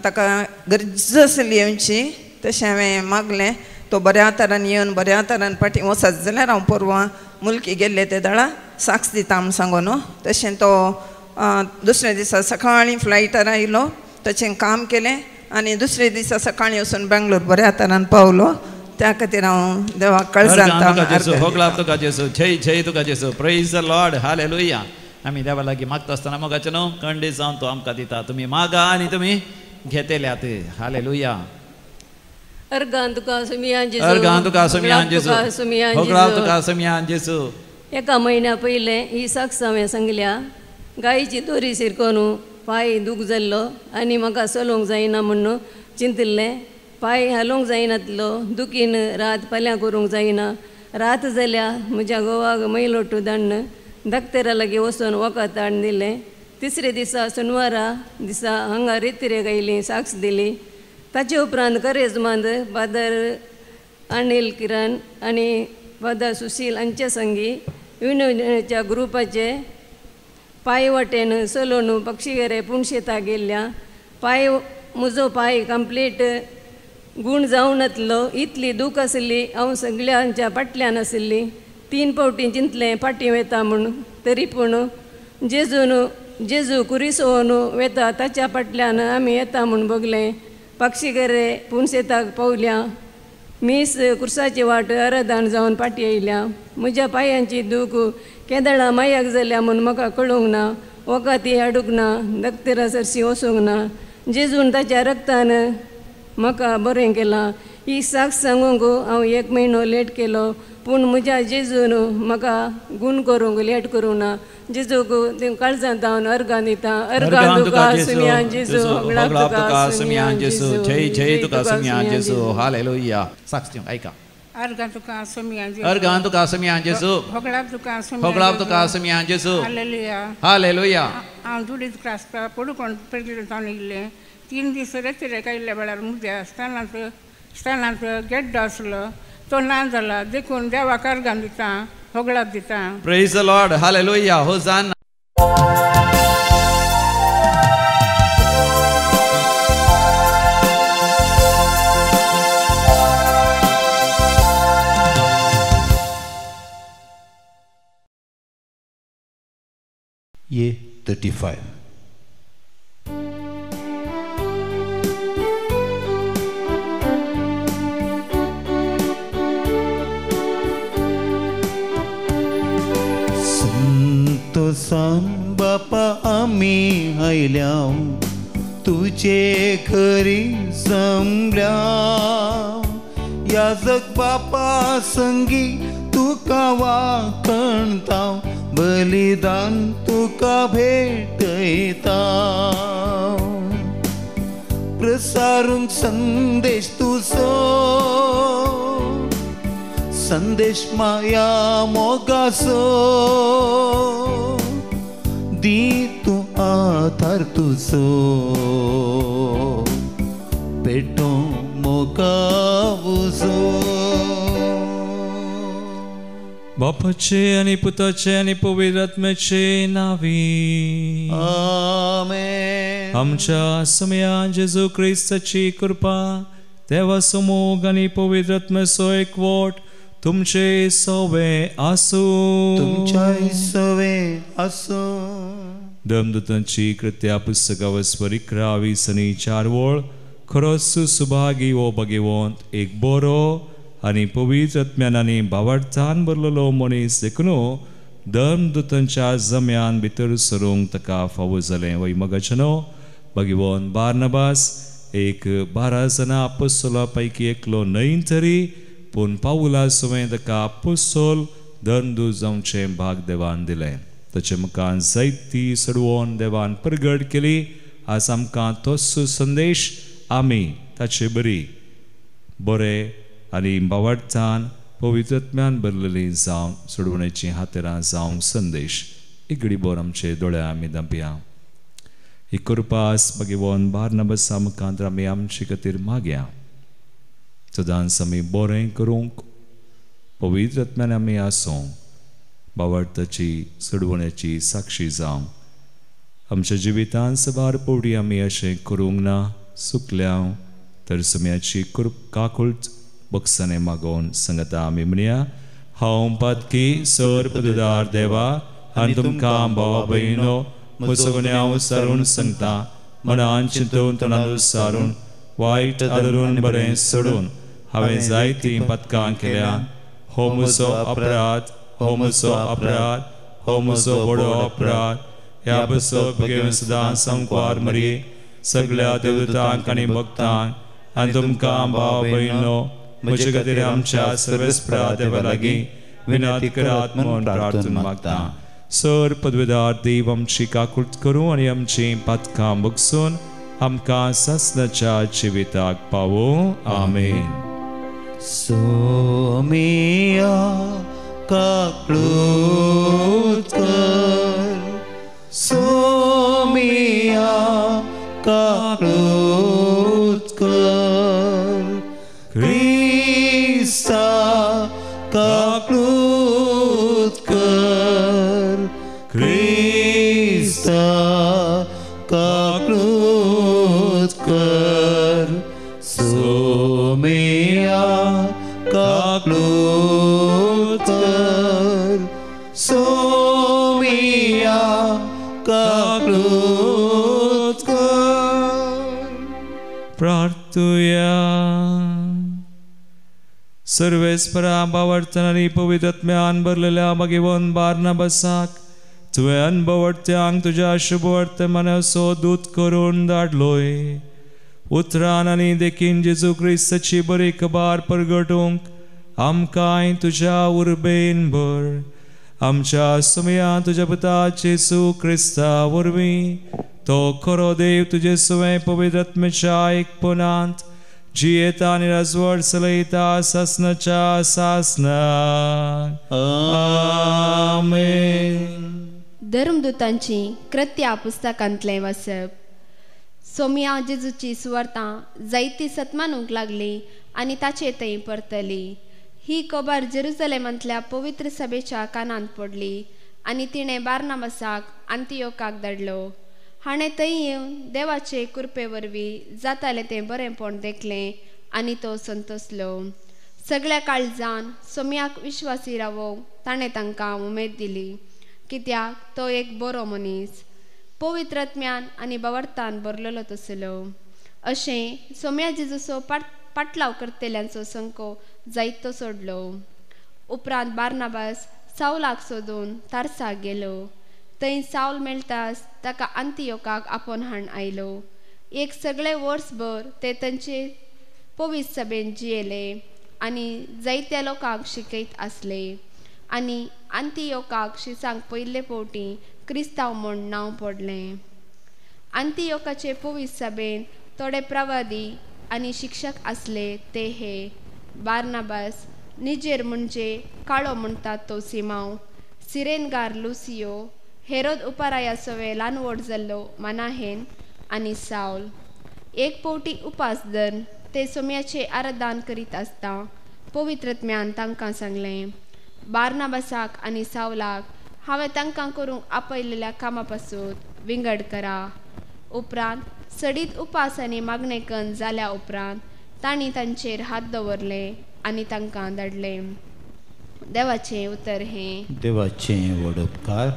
ताका गरज आसली येवची. तशें हांवें मागलें. तो बऱ्या तरान येवन बऱ्या तरान फाटीं वचत जाल्यार हांव परवां मुल्की गेल्ले ते दाडा साक्ष दिता म्हण सांगून. तशें तो दुसऱ्या दिसा सकाळीं फ्लायटार आयलो, ताचें काम केलें आनी दुसरे दिसा सकाळीं वचून बेंगलोर बऱ्या तरान पावलो. त्या खातीर हांव देवाक कळसांता. तुका जेसू, जय जय तुका जेसू. Praise the Lord, hallelujah. आमी देवा लागीं मागता आसतना मोगाचें न्हू खंडीत जावन तो आमकां दिता. तुमी मागा आनी तुमी घेतल्यात. हालेलुया. अर्गान तुका सुमियान जेजू, अर्गान तुका सुमियान जेजू, होगळाव तुका सुमियान जेजू. एका म्हयन्या पयलें ही साक्ष हांवें सांगल्या. गायेची दोरी शिरकोन पांय दूख जाल्लो आनी म्हाका चलोवंक जायना म्हणून चिंतिल्लें. पांय हालोवंक जायनातलो, दुखीन रात फाल्यां करूंक जायना. रात जाल्या म्हज्या घोवाक मैलोटू धाडन डाक्टरा लागीं वचून वखद हाडून दिलें. तिसरे दिसा शेनवारा दिसा हांगा रेतीरेक आयली, साक्ष दिली. ताचे उपरांत करेजमांत फादर अनिल किरण आनी फादर सुशील हांचे संगी युनियनच्या ग्रुपाचे पांय वाटेन चलोवन पक्षीगेरे पुणशेता गेल्ल्या. म्हजो पांय कंप्लीट गूण जावन येतलो इतली दूख आशिल्ली. हांव सगळ्यांच्या फाटल्यान आशिल्ली. 3 फावटी चिंतलें फाटीं वता म्हूण, तरी पूण जेजू कुरिसोवन वेता ताच्या फाटल्यान आमी येता म्हूण बगलें. पक्षीगेरे पुणशेताक पावल्या. मीस कुर्साची वाट अराधान जावन फाटीं येयल्या. म्हज्या पांयांची दूख केदळा मायाक जाल्या म्हूण म्हाका कळूंक ना. वखदी हाडूंक ना, डॉक्टरा सरशी वचूंक ना. जेजून ताच्या रक्तान म्हाका बरें केलां. ही साक्ष सांगूंक हांव 1 म्हयनो लेट केलो, पूण म्हज्या जेजून म्हाका गूण करूंक लेट करूं ना. जेजूक काळजांत हांव अर्गां दिता. अर्गां तुका सुमियान जेजू, होगळाव तुका सुमियान जेजू, जय जय तुका सुमियान जेजू. हालेलुया. साक्ष दिवं ऐका. अर्गां तुका सुमियान जेजू, अर्गां तुका सुमियान जेजू, होगळाव तुका होगळाव तुका सुमियान जेजू. हालेलुया. हालेलुया. हांव दुडीत क्रासता पडून पेडले जावन येयलें. 3 दीस रेतीरेक आयिल्ल्या वेळार म्हज्या स्टॅनांत गेड्डो आसलो, तो ना जाला. देखून देवाक अर्गां दिता, होगळाव दिता. Praise the Lord, hallelujah. Hosanna. ये 35. संतोषान बापा आमी आयल्या, तुजे घरी जमल्या. याजक बापा संगी तुका वाखणता, बलिदान तुका भेटयता. प्रसारूंक संदेश तुजो, संदेश माया मोगाचो. दी तूं आधार तुजो, पेटो मोगावुजो. बापाचे आनी पुताचे आनी पवित्र आत्म्याचे नावी. आमेन. आमच्या सुमियान जेजू क्रिस्ताची कृपा, देवा समोग आनी पवित्र आत्म्याचो एकवट तुमचे सवे आसूं. तुमच्याय सवे आसूं. धर्मदूतांची कृत्या पुस्तकावर 11:4 वळ. खरोच सुभागी वो भगिवंत एक बरो आनी पवित्र आत्म्यान आनी भावार्थान भरलेलो मनीस देखून धर्मदूतांच्या जम्यान भितर सरूंक ताका फावो जालें. वय मगाचनो भगिवंत बार्नबास एक 12 जाणां आपोस्तलां पैकी एकलो न्हय तरी, पूण पावला सुवें ताका आपोस्तल धर्मदूत जावचें भाग देवान दिलें. ताचे मुखार जायती सडवण देवान प्रगट केली. आज आमकां तोच संदेश आमी ताचे बरे आनी बावडतान पवित्रत्म्यान भरलेली जावं सोडवण्याची हातेरां जावं संदेश इगडी बोर आमचे दोळ्या आमी दांपया. ही कृपास भगवान बार्नबासा मुखांतर आमी आमचे खातीर मागया. सदांच आमी बरें करूंक पवित्रत्म्यान आमी आसूं बावडताची सोडवण्याची साक्षी जावं. आमच्या जिवितांत सवार पोवडी आमी अशें करूंक ना चुकल्या तर सुम्याची काकुळट बक्षाने मागोवन सांगता आमी म्हणया. हांव पातकी सर पददार देवा आनी तुमकां भावा भयणो म्हजो गुन्यांव हांव सारून सांगता. मनान चिंतून तोंडान विचारून वायट आदरून बरें सोडून हांवें जायतीं पथकां केल्या. हो म्हजो अपराध, हो म्हजो अपराध, हो म्हजो व्हडलो अपराध. ह्या बसप घेवन सदां संकवार मरी सगळ्या देवतांक आनी भक्तांक आनी तुमकां भाव भयणो म्हजे खातीर आमच्या सर्वेस्परा देवा लागीं विनंती करात म्हणून प्रार्थना मागता. सर पदवेदार देव आमची काकुळट करूं आनी आमची पातकां बगसून आमकां सासणाच्या जिविताक पावो. आमेन. सोमिया काकुळट कर, सोमिया काकुळट कर, क्रिस्ता काकुळट कर, क्रिस्ता काकुळट कर. सोमिया काकुळट कर, सोमिया काकुळट कर. प्रार्थुया. सर्वेस्परा बावडतनारी पवित्रत्म्यान भरलेल्या भगवान बार्नबासाक तुवें अनभवडत्यांक तुज्या शुभवर्तमानाचो दूत करून धाडलोय. उतरान आनी देखीन जेजू क्रिस्ताची बरी खबर परगटूंक आमकांय तुज्या उर्बेन भर. आमच्या सुमया तुज्या पुता जेजू क्रिस्ता वरवीं तो खरो देव तुजे सुवें पवित्रत्मेच्या एकपणांत जियेता आनी राजवट चलयता सासणाच्या सासणाक. आमेन. धर्मदूतांची कृत्या पुस्तकांतलें वाचप. सोम्या जेजूची सुवार्तां जायती सतमानूंक लागली आनी ताचे थंय परतली. ही खबर जेरुसलेमांतल्या पवित्र सभेच्या कानांत पडली आनी तिणें बार्नबासाक अंतियोकाक धाडलो. हाणें थंय येवन देवाचे कृपे वरवीं जातालें तें बरेंपण देखलें आनी तो संतोसलो. सगळ्या काळजान सोम्याक विश्वासी रावोवंक ताणें तांकां उमेद दिली, कित्याक तो एक बरो मनीस पवित्रत्म्यान आनी बावडतान भरलेलो तसलो. अशें सोम्या जेजूचो पाटलाव करतेल्यांचो संको जायतो सोडलो. उपरांत बार्नबास सावलाक सोदून तार्साक गेलो. थंय सावल मेळटाच ताका अंतियोकाक आपोवन हाड आयलो. एक सगळे वर्सभर ते तांचे पवित्र सभेन जियेले आनी जायत्या लोकांक शिकयत आसले. आनी अंतियोकाक शिसांक पयले फावटी क्रिस्तांव म्हूण नांव पडलें. अंतियोकाचे पवित्र सभेन थोडे प्रवादी आनी शिक्षक आसले ते हे बार्नबास, निजेर म्हणजे काळो म्हणटात तो सिमांव, सिरेनगार लुसियो, हेरोद उपाराया सवे ल्हानवड जाल्लो मानाहेन आनी सावल. एक फावटी उपास धरून ते सोम्याचे आराधन करीत आसता पवित्रत्म्यान तांकां सांगलें, बार्नबासाक आनी सावलाक हांवें तांकां करूंक आपयलेल्या कामा पासून विंगड करा. उपरांत सडीत उपास आनी मागणे कन्न जाल्या उपरांत तांणी तांचेर हात दवरले आनी तांकां धाडले. देवाचें उतर हें. देवाचें व्हड उपकार.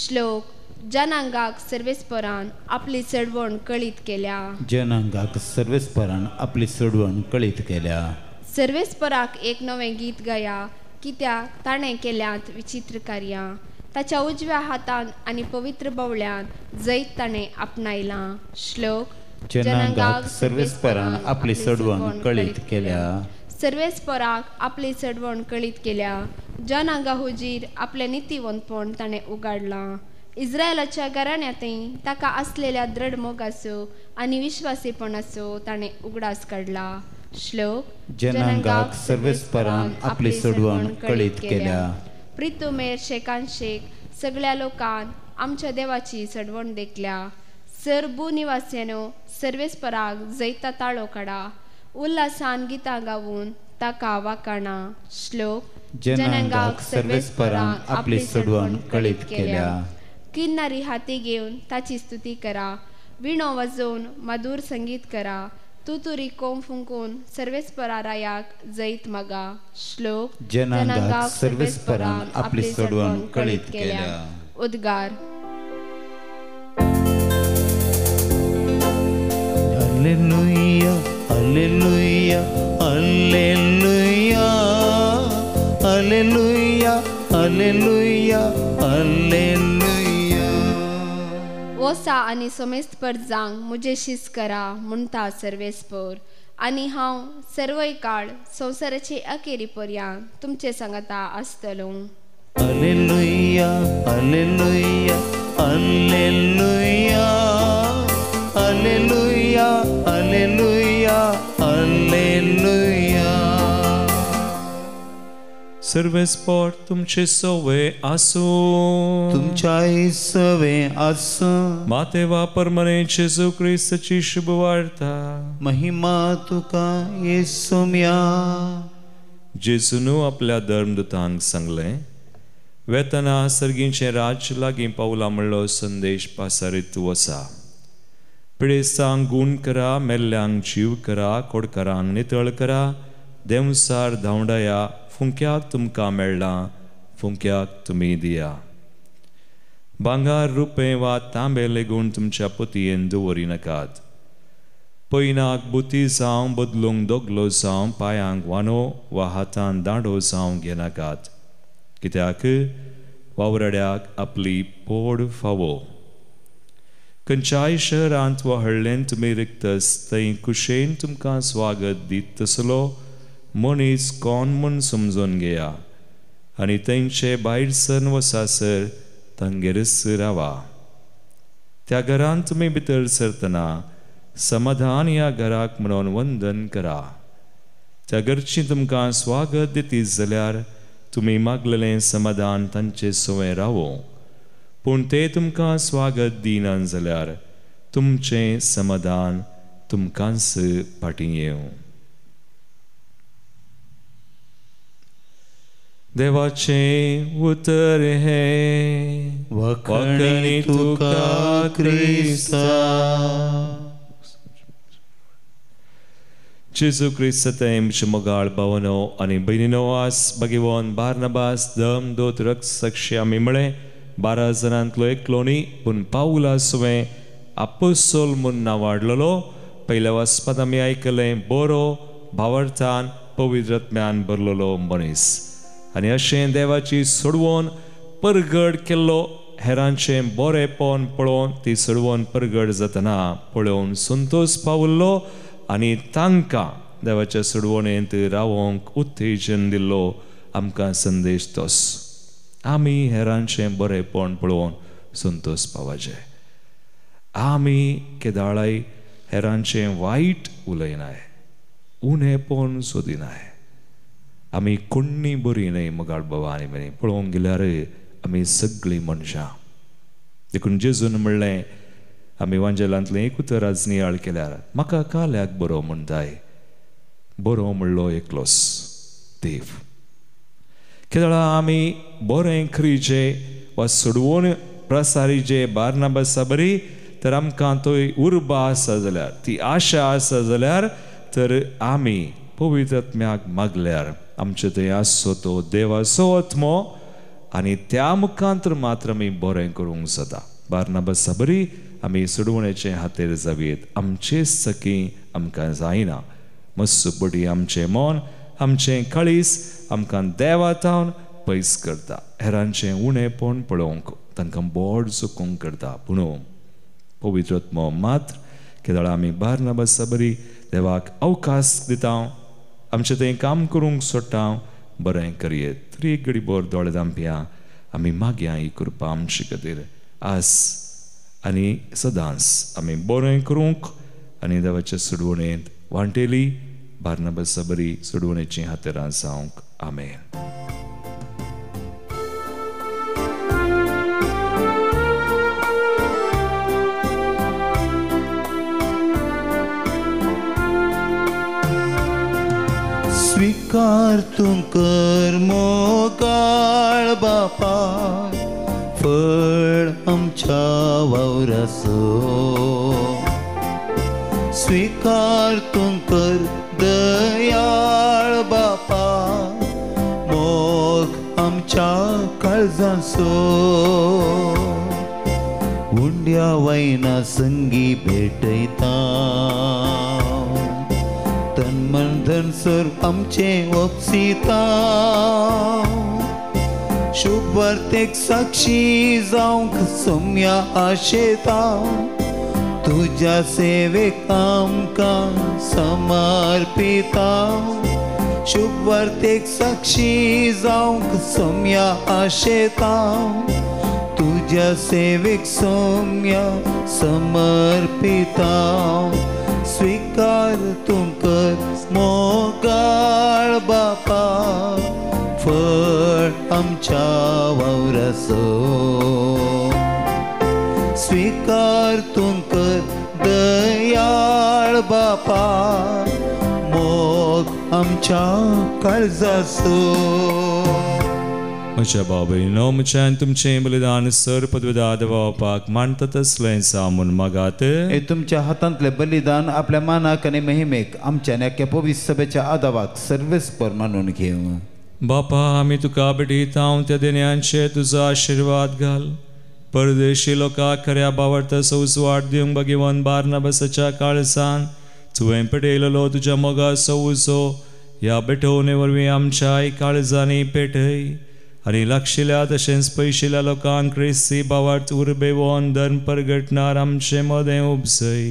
श्लोक. जनांगाक सर्वेस्परान आपली चडवण कळीत केल्या. जनांगाक सर्वेस्परान आपली चडवण कळीत केल्या. सर्वेस्पराक एक नवें गीत गाया, कित्याक ताणें केल्यांत विचित्र कार्यां. ताच्या उजव्या हातान आनी पवित्र बावळ्यान जैत ताणें आपणायलां. श्लोक. जनांगाक सर्वेस्परान आपली चडवण कळीत केल्या. सर्वेस्पराक आपली चडवण कळीत केल्या जनांगा हुजीर आपले नितीवंतपण ताणें उगाडलां. इस्रायलाच्या घराण्यांतय ताका आसलेल्या दृढ मोगाचो आनी विश्वासीपणाचो ताणें उगडास काडला. श्लोक. जनांगाक सर्वेस्परान आपली सोडवण कळीत केल्या. प्रितुमेर शेकांशेक सगळ्या लोकांन आमच्या देवाची सडवण देखल्या. सरभू निवास्यानो सर्वेस्पराक जैता ताळो काडा. उल्हासान गितां गावून ताका वाकाणा. श्लोक. जनांगाक सर्वेस्परान आपली सोडवण कळीत केल्या. किन्नारी हाती घेवन ताची स्तुती करा. विणो वाजोवन मधुर संगीत करा. तुतुरी कोंब फुंकून सर्वेस्परा रायाक जैत मागा. श्लोक. जनांगाक सर्वेस्परान आपली सोडवण कळीत केल्या. उद्गार. Alleluia, alleluia, alleluia, alleluia, alleluia, alleluia. वोसा आनी सोमेस्पर जांग मुझे शिस करा म्हणटा सर्वेस्पर. आनी हांव सर्वय काळ संवसाराची अखेरी पर्यंत तुमचे सांगता आसतलो. Alleluia, alleluia, alleluia, alleluia, alleluia, alleluia. सर्वेस्पर तुमचे सवे आसो. तुमच्याय सवे आसो. मातेवा परमने जेजू क्रिस्ताची शुभ वार्ता. महिमा तुका येसुम्या. जेजूनु आपल्या धर्मदूतांक सांगले, वेतना सर्गींचे राज्य लागीं पावला म्हणलो संदेश पासारीत वसा. पिडेस्तांक गूण करा, मेल्ल्यांक जीव करा, कोडकारांक नितळ करा, देवसार धांवडाया, फुंक्याक तुमकां मेळ्ळां, फुंक्याक तुमी दिया. भांगार रुपें वा तांबे लेगून तुमच्या पोतयेन दवरी नाकात. पयनाक बुती जावं बदलूंक दोगलो जावं पांयांक वानो वा हातान दांडो जावं घेनाकात. कित्याक वावराड्याक आपली पोड फावो. खंयच्याय शहरांत वा हळ्ळेन तुमी रिक्तस थंय कुशेन तुमकां स्वागत दीत तसलो मनीस कोण म्हूण समजून घेया. आनी थंयचे भायर सर वसासर तांगेरच रावा. त्या घरांत तुमी भितर सरतना समाधान ह्या घराक म्हणून वंदन करा. त्या घरची तुमकां स्वागत दितीत जाल्यार तुमी मागलेलें समाधान तांचे सवय रावो. पूण ते तुमकां स्वागत दिनात जाल्यार तुमचें समाधान तुमकांच फाटीं येवं. देवाचें उतर हे वखणी तुका क्रिस्ता. जेजू क्रिस्त मोगाळ भावनो आनी भयणीनो, आस भगिवन बार्नबास दम दोत रक्त साक्षी आमी म्हळें 12 जाणांतलो एकलो न्ही, पूण पावला सुवें आपोस्तोल म्हूण नांवाडलेलो. पयल्या वचपांत आमी आयकलें बरो भावार्थान पवित्र आत्म्यान भरलेलो मनीस. आनी अशें देवाची सोडवण परगड केल्लो हेरांचें बरेंपण पळोवन ती सोडवण परगड जातना पळोवन संतोश पावल्लो आनी तांकां देवाच्या सोडवणेंत रावोंक उत्तेजन दिल्लो आमकां संदेश तोच. आमी हेरांचें बरेंपण पळोवन संतोश पावचे. आमी केदाळाय हेरांचें वायट उलयनाय, उणेपण सोदिनाय. आमी कोण्णी बरी न्हय मोगाळ बाबा आनी म्हणी पळोवंक गेल्यार आमी सगळीं मनशां. देखून जेजून म्हणलें, आमी वांजेलांतलें एकूच राजनियाळ केल्यार म्हाका काल्याक बरो म्हणटाय. बरो म्हणलो एकलोच देव. केदाळा आमी बरें खरीचें वा सोडवून प्रसारीचे बार्नबासा बरी तर आमकां थंय उर्बा आसा जाल्यार, ती आशा आसा जाल्यार तर आमी पवित्र आत्म्याक मागल्यार आमचे थंय आसचो तो देवाचो आत्मो आनी त्या मुखांतर मात्र आमी बरें करूंक जाता. बार्नबासा बरी आमी सोडवणेचे हातेर जावीत. आमचेच सकी आमकां जायना. मस्स बडी आमचें मन, आमचें काळीस आमकां देवातावन पयस करता. हेरांचें उणेपण पळोवंक तांकां बोड चुकोवंक करता. पूण पवित्र आत्मो मात्र केदाळा आमी बार्नबासा बरी देवाक अवकाश दिता, आमचें थंय काम करूंक सोडटा, बरें करियेत. तरी एक घडी बोर दोळे धांपया आमी मागया ही कृपा आमचे खातीर आस आनी सदांच आमी बरें करूंक आनी देवाच्या सुडवणेंत वांटेली बार्नबासा बरी सुडवणेची हातेरां जावंक. आमेन. स्वीकार तूं कर मोगाळ बापा फळ आमच्या वावराचो. स्वीकार तूं कर दयाळ बापा मोग आमच्या काळजाचो. उंड्या वायना संगी भेटयता तन मन धन सर आमचे वपसिता. शुभ वार्तेक साक्षी जावंक सोम्या आशेता. तुज्या सेवेक आमकां समर्पिता. शुभ वार्तेक साक्षी जावंक सोम्या आशेता. तुज्या सेवेक सोम्या समर्पिता. स्वीकार तूं कर मोगाळ बापा फळ आमच्या वावराचो. स्वीकार तूं कर दयाळ बापा मोग आमच्या काळजाचो. म्हज्या बाबळीनो म्हज्यान तुमचें बलिदान सर पदवेदा देवापाक मानता तसलें सामून मागात. हे तुमच्या हातांतले बलिदान आपल्या मानाक आनी महिमेक आमच्या नेक्या पवित्र सभेच्या आदावाक सर्वेस्पर मानून घेवं. बापा आमी तुका भेटयता त्या देण्यांचे तुजो आशिर्वाद घाल. परदेशी लोकांक खऱ्या बावरताचो उजवाड दिवंक भगवान बार्नबासाच्या काळजान तुवें पेटयलेलो तुज्या मोगाचो उजो ह्या भेटोवणे वरवीं आमच्याय काळजांनी पेटय. आनी लागशिल्ल्या तशेंच पयशिल्ल्या लोकांक क्रिस्ती बावार्थ उर्बेवोन धर्म परगटणार आमचे मदें उपसय.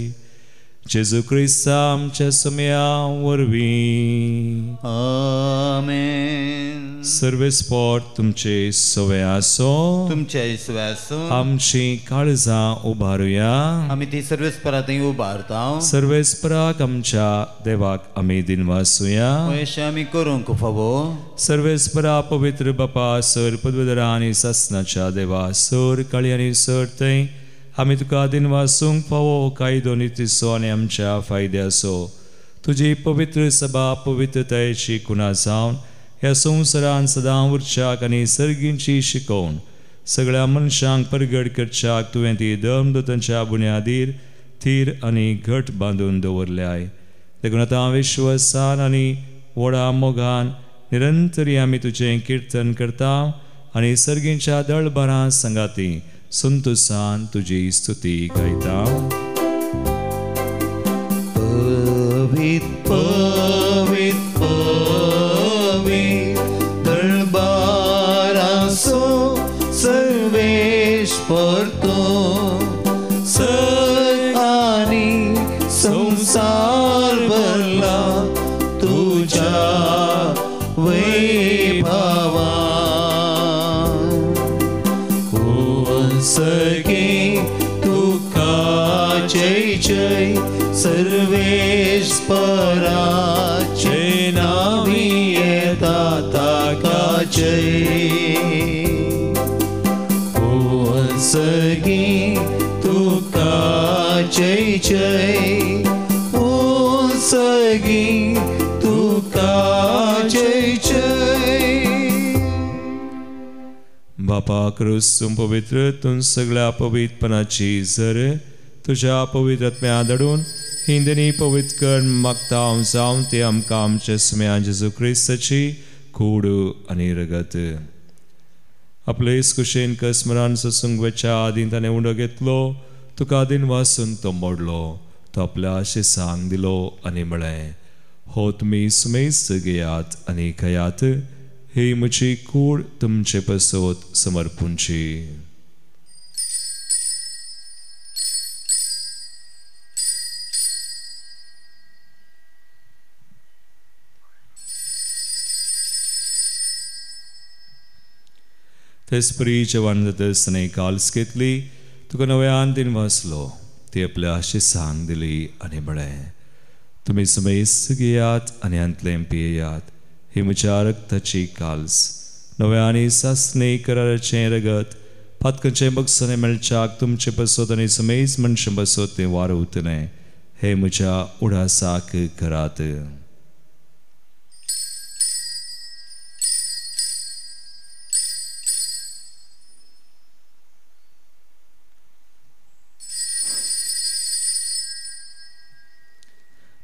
जेजू क्रिस्ता आमच्या सुम्या वरवीं. आमेन. सर्वेस्पोर तुमचे सवे आसो. तुमच्या इसव्यासो आमची काळजां उबारुया. आमी ती सर्वेस्परा थंय उबारता. सर्वेस्पराक आमच्या देवाक आमी दिनवासुया. अशें आमी करूंक फावो. सर्वेस्परा पवित्र बापा सर पदवेदरा आनी सासनाच्या देवा सर काळी आनी सर थंय आमी तुका दिनवासूंक फावो कायदो नितीसो आनी आमच्या फायद्याचो. तुजी पवित्र सभा पवित्रतायेची कुणा जावन ह्या संवसारान सदां उरच्याक आनी सर्गींची शिकोवन सगळ्या मनशांक परगट करच्याक तुवें ती धर्मदूतांच्या बुन्यादीर थीर आनी घट बांदून दवरल्याय. देखून आतां विश्वासान आनी व्हडा मोगान निरंतरी आमी तुजें किर्तन करता आनी सर्गींच्या दळबारां संगाती संतोषान तुजी स्तुती गायता. पवित्र पवित्र पवित्र दळबाराचो सर्वेश्वर तूं. सर्ग आनी संसार भरला तुज्या वैभवान. सगे तुका जय जय सर्वेश्वराचे नावी येता ताका जय. ओ सगे तुका जय जय. ओ सगे तुका जय जय. बापा क्रिस्तूम पवित्र तूं सगळ्या पवित्रपणाची झर तुज्या पवित्रत्म्या दडून हिंदनी पवित्र कर मागता हांव जावन ते आमकां आमच्या सुम्या जेजू क्रिस्ताची कूड आनी रगत. आपले कुशेन कसमरान ससूंगवेच्या आदीं ताणें उंडो घेतलो. तुका दिन वासून तो मोडलो. तो आपल्या आशिसांक दिलो आनी म्हळें हो तुमी सुमेस्त घेयात आनी खयात. ही म्हजी कूड तुमचे पसोत समर्पूंची. ते स्प्रीचे वानतसने काल्स घेतली तुका नव्यान तीन वाचलो ती आपल्या आशिसांक दिली आनी म्हळें तुमी समेस्त घेयात आनी अंतलें पियेयात ही म्हज्या रक्ताची काल्स नव्यानी सासणे कराराचें रगत पातकांचें बगसने मेळच्याक तुमचे बसोत आनी समेस्त मनशां बसोत तें वारवतलें हे म्हज्या उडासाक करात.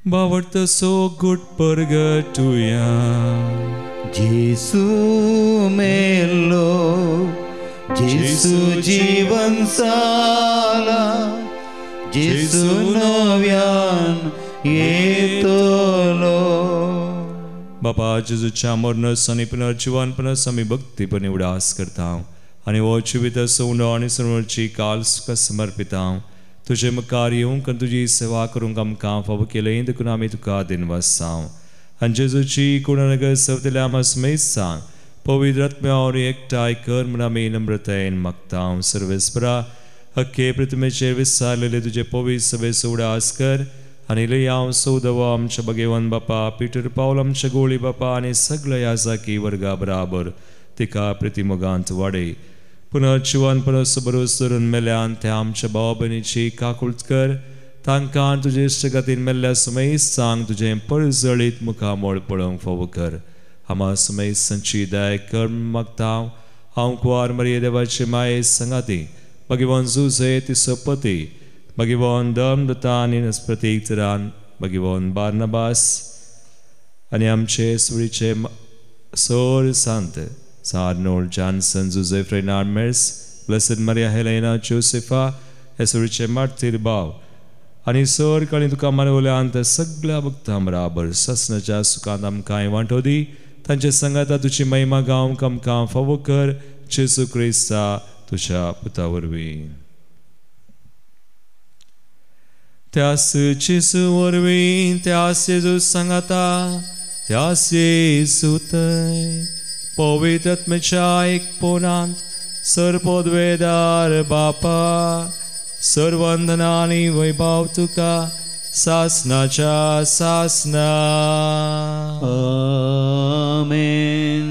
बावडतो सो गुड परगटुया जेसू मेलो जेसू जीवन साला जेसू नव्यान येतलो. बापा जेजूच्या मरणस आनी पुनर्जीवनपणस आमी भक्तीपणे उडास करता आनी हो जिवीत सोंड आनी सर्वची काल तुका समर्पिता. तुजे मुखार येवंक आनी तुजी सेवा करूंक आमकां फावो केलें देखून आमी तुका दिनवासांव आनी जेजूची कुणनग सवतल्या आमकां समेस्त सांग पवित्र आत्म्यावर एकठांय कर म्हूण आमी नम्रतायेन मागता. सर्वेस्परा हक्के प्रतिमेचेर विसारलेले तुजे पवित्र सभेस उडास कर आनी लय हांव सौदव आमच्या भगेवन बापा पिटर पावल आमच्या गोळी बापा आनी सगळ्या याजाकी वर्गा बराबर तिका प्रतिमोगांत वाडय. पुनर्जीवन परस बरोस धरून मेल्यान त्या आमच्या भाव भयणीची काकुळट कर तांकां तुजे इश्टगातीन मेल्ल्या समेस्त सांग तुजें पळजळीत मुखामोळ पळोवंक फावो कर. आमा समेस्त संची दया कर मागता हांव कुवार मरिये देवाचे माये संगाती भगवान जुजे तिचो पती भगवान धर्मदत्ता आनी नस्प्रतीक तरान भगवान बार्नबास आनी आमचे सुरीचे सोर सांत Arnold Johnson, Joseph Reynard Mers, Blessed Maria Helena Josepha, Esuryचे मार्तीर भाव आनी सर कळी तुका मानवल्यान सगळ्या भक्तां बराबर ससनाच्या सुखांत आमकां वांटो दी तांचे संगाता तुजी महिमा गावंक आमकां फावो कर जेजू क्रिस्ता तुज्या पुता वरवीं. त्यास जेजू वरवीं त्यास जेजू संगाता त्यास जेजू थंय पवित्र आत्म्याच्या एकपणांत सर्वोद्वेदार बापा सर्वंदना आनी वैभव तुका सासनाच्या सासना. आमेन.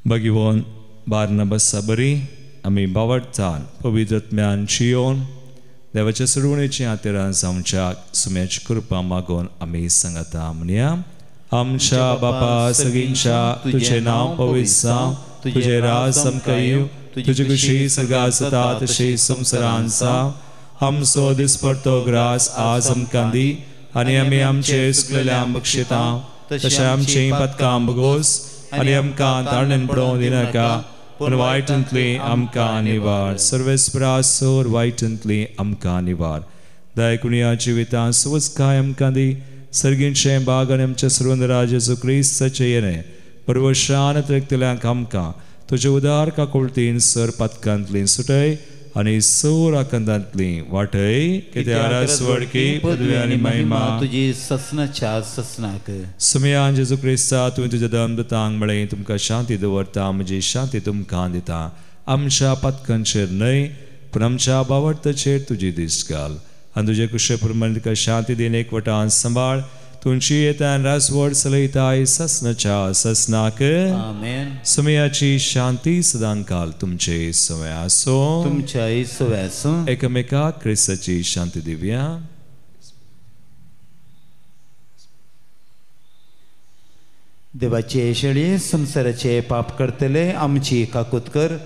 भगवान बार्नबासा बरी आमी बावडटान पवित्र आत्म्यान जियोन देवाच्या सुरवणेची हातेरां जावच्याक सुम्याची कृपा मागोन आमी सांगता म्हणया आमच्या बापा सगळींच्या तुझे नाव पवित्र जावं तुझे राज आमकां येवं तुजी कुशी सगळ्या जाता तशी संवसारांत जावं आमचो दिसपडटो ग्रास आज आमकां दी आनी आमी आमचे चुकलेल्यांक बक्षिता तशें आमची पदकां बगोस आनी आमकां तारणेन पडोवंक दिनाका पूण वायटांतली आमकां निवार. सर्वेस्परा सोर वायटांतली आमकां निवार. दयकुणिया जिवितां सुवस्काय आमकां दी सर्गींचे बाग आनी आमच्या सर्वंदरा जेजू क्रिस्ताचे येणे परवशान तरेकतल्यांक आमकां तुजे उदार काकुळटीन सर पदकांतली सुटय आनी सोर आकंदांतली वाटय कित्याक स्वर्गी पदवी आनी महिमा तुजी ससनाच्या ससनाक. सुमयान जेजू क्रिस्ता तुवें तुज्या धर्मदूतांक म्हळें तुमकां शांती दवरता म्हजी शांती तुमकां दिता. आमच्या पदकांचेर न्हय पूण आमच्या बावडताचेर तुजी दिश्ट घाल आनी तुजे कुशे प्रमाणे तुका शांती दिन एकवटान सांबाळ तुमची येतान रासवड चलयताय ससनाच्या ससनाक. आमेन. सुमयाची शांती सदां काल तुमचे सवय आसो तुमच्याय सवय आसो. एकामेकाक क्रिस्ताची शांती दिवया. देवाचे शेळये संसाराचे पाप करतले आमची काकूत कर.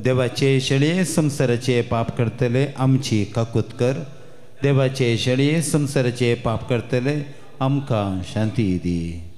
देवाचे शेळये संसाराचे पाप करतले आमची काकूत कर. देवाचे शेळये संसाराचे पाप करतले आमकां शांती दी.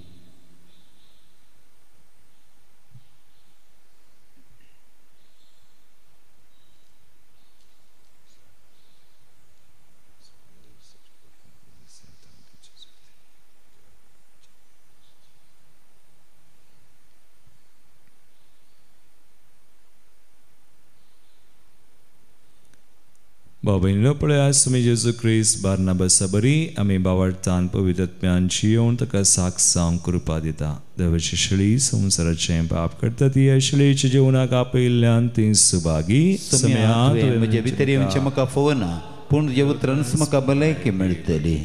बाबाईनो पळयास तुमी जेजू क्रिस्त बार्नाबासा बरी आमी बावळटान पवित्रत्म्यांची येवन ताका साक्षांक कृपा दिता. देवाची शिळी संवसाराचें पाप करता ती ह्या शिळेच्या जेवणाक आपयल्ल्यान ती सुभागी. म्हजे भितर येवचें म्हाका फोवना पूण तुजे उतरानच म्हाका भलायकी मेळटली.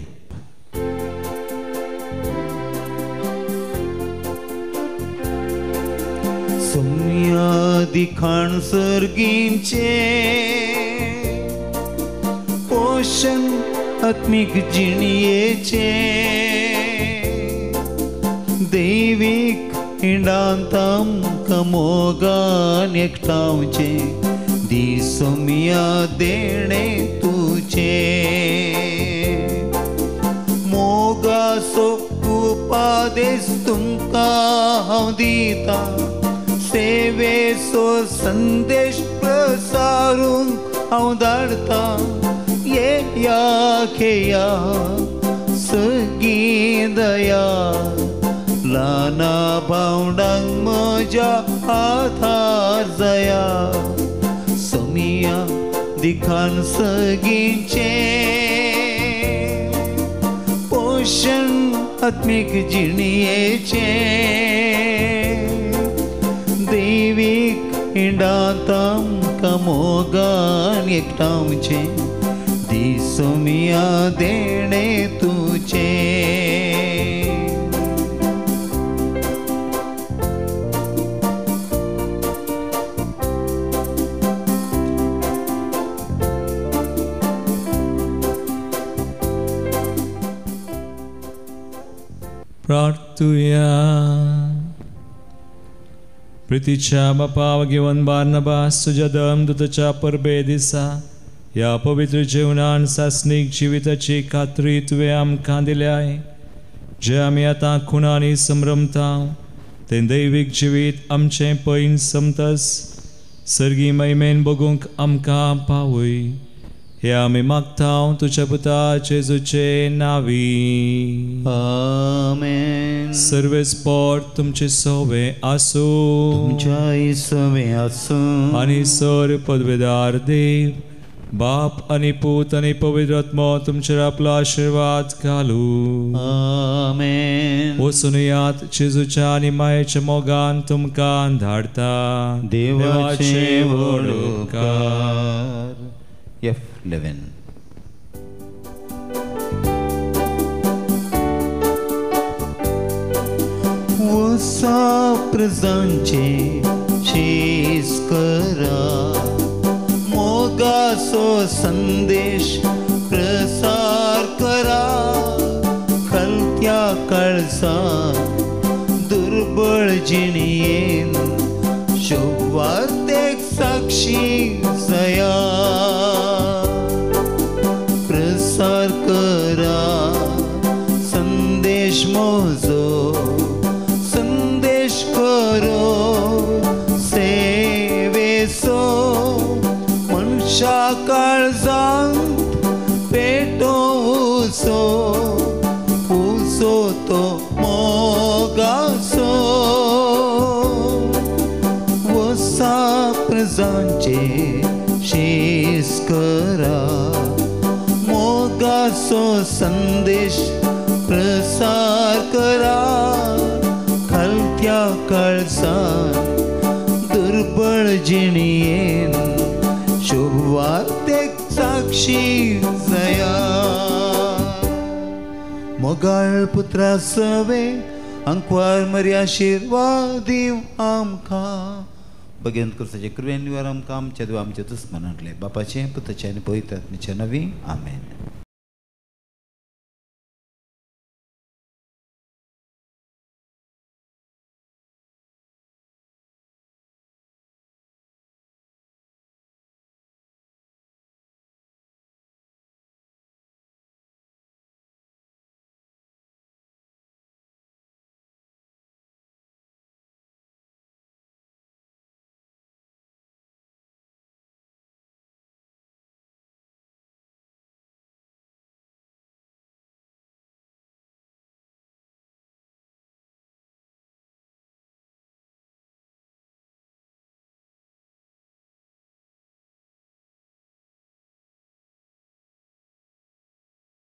दिखाण सर्गींचे पोषण आत्मिक जिणयेचे दैवीक हिंडांत आमकां मोगान एकठांवचे दिसोमिया देणे तुजे मोगाचो उपादेश तुमकां हांव दिता सेवेचो संदेश प्रसारूंक हांव धाडटा येया खेया सगळीं दया ल्हाना भावंडांक म्हज्या आधार जाया सोमिया दिखान सगळींचे पोषण आत्मीक जिणयेचे दैवीक हिंडांत आमकां मोगान एकठांवचे दिसोमिया देणे तुजे प्रार्थुया. प्रितीच्या बापाव घेवन बार्नबास तुज्या दमदूताच्या परबे दिसा ह्या पवित्र जेवणान सासनीक जिविताची खात्री तुवें आमकां दिल्याय. जे आमी आतां खुणांनी संभ्रमता तें दैवीक जिवीत आमचें पैन समतस सर्गी महिमेन बगूंक आमकां पावय. हे आमी मागता तुज्या पुता जेजूचे नांवी. आमेन. सर्वेस्पोट तुमचे सोवे आसूं तुमच्या सोवे आसूं आनी सर पदवेदार देव बाप आनी पूत आनी पवित्र आत्मा तुमचेर आपलो आशिर्वाद घालूं. आमेन. वचून यात जेजूच्या आनी मायेच्या मोगान तुमकां धाडटा देवाचे व्हड उपकार. F11 वसा प्रजांचे शेस करा मोगाचो संदेश प्रसार करा खलत्या काळजांत दुर्बळ जिणयेन शुभवार्तेक साक्षी जया प्रसार करा संदेश मोजो संदेश करो सेवेचो मनशा काळजांत पेटोवचो उजो तो मोगाचो वसा प्रजांचे शेस करा मोगाचो संदेश प्रसार करा खालत्या काळजांत दुर्बळ जिणयेन शुभवार्तेक साक्षी जया मोगाळ पुत्रा सवे अंकवार मरी आशिर्वाद दिव आमकां भगवंत कृष्णाचे कृपेन आमकां आमच्या देवा आमच्या दुस्मनांतले बापाचे पुताचे आनी पवित्र आत्म्याचे नांवी आमेन.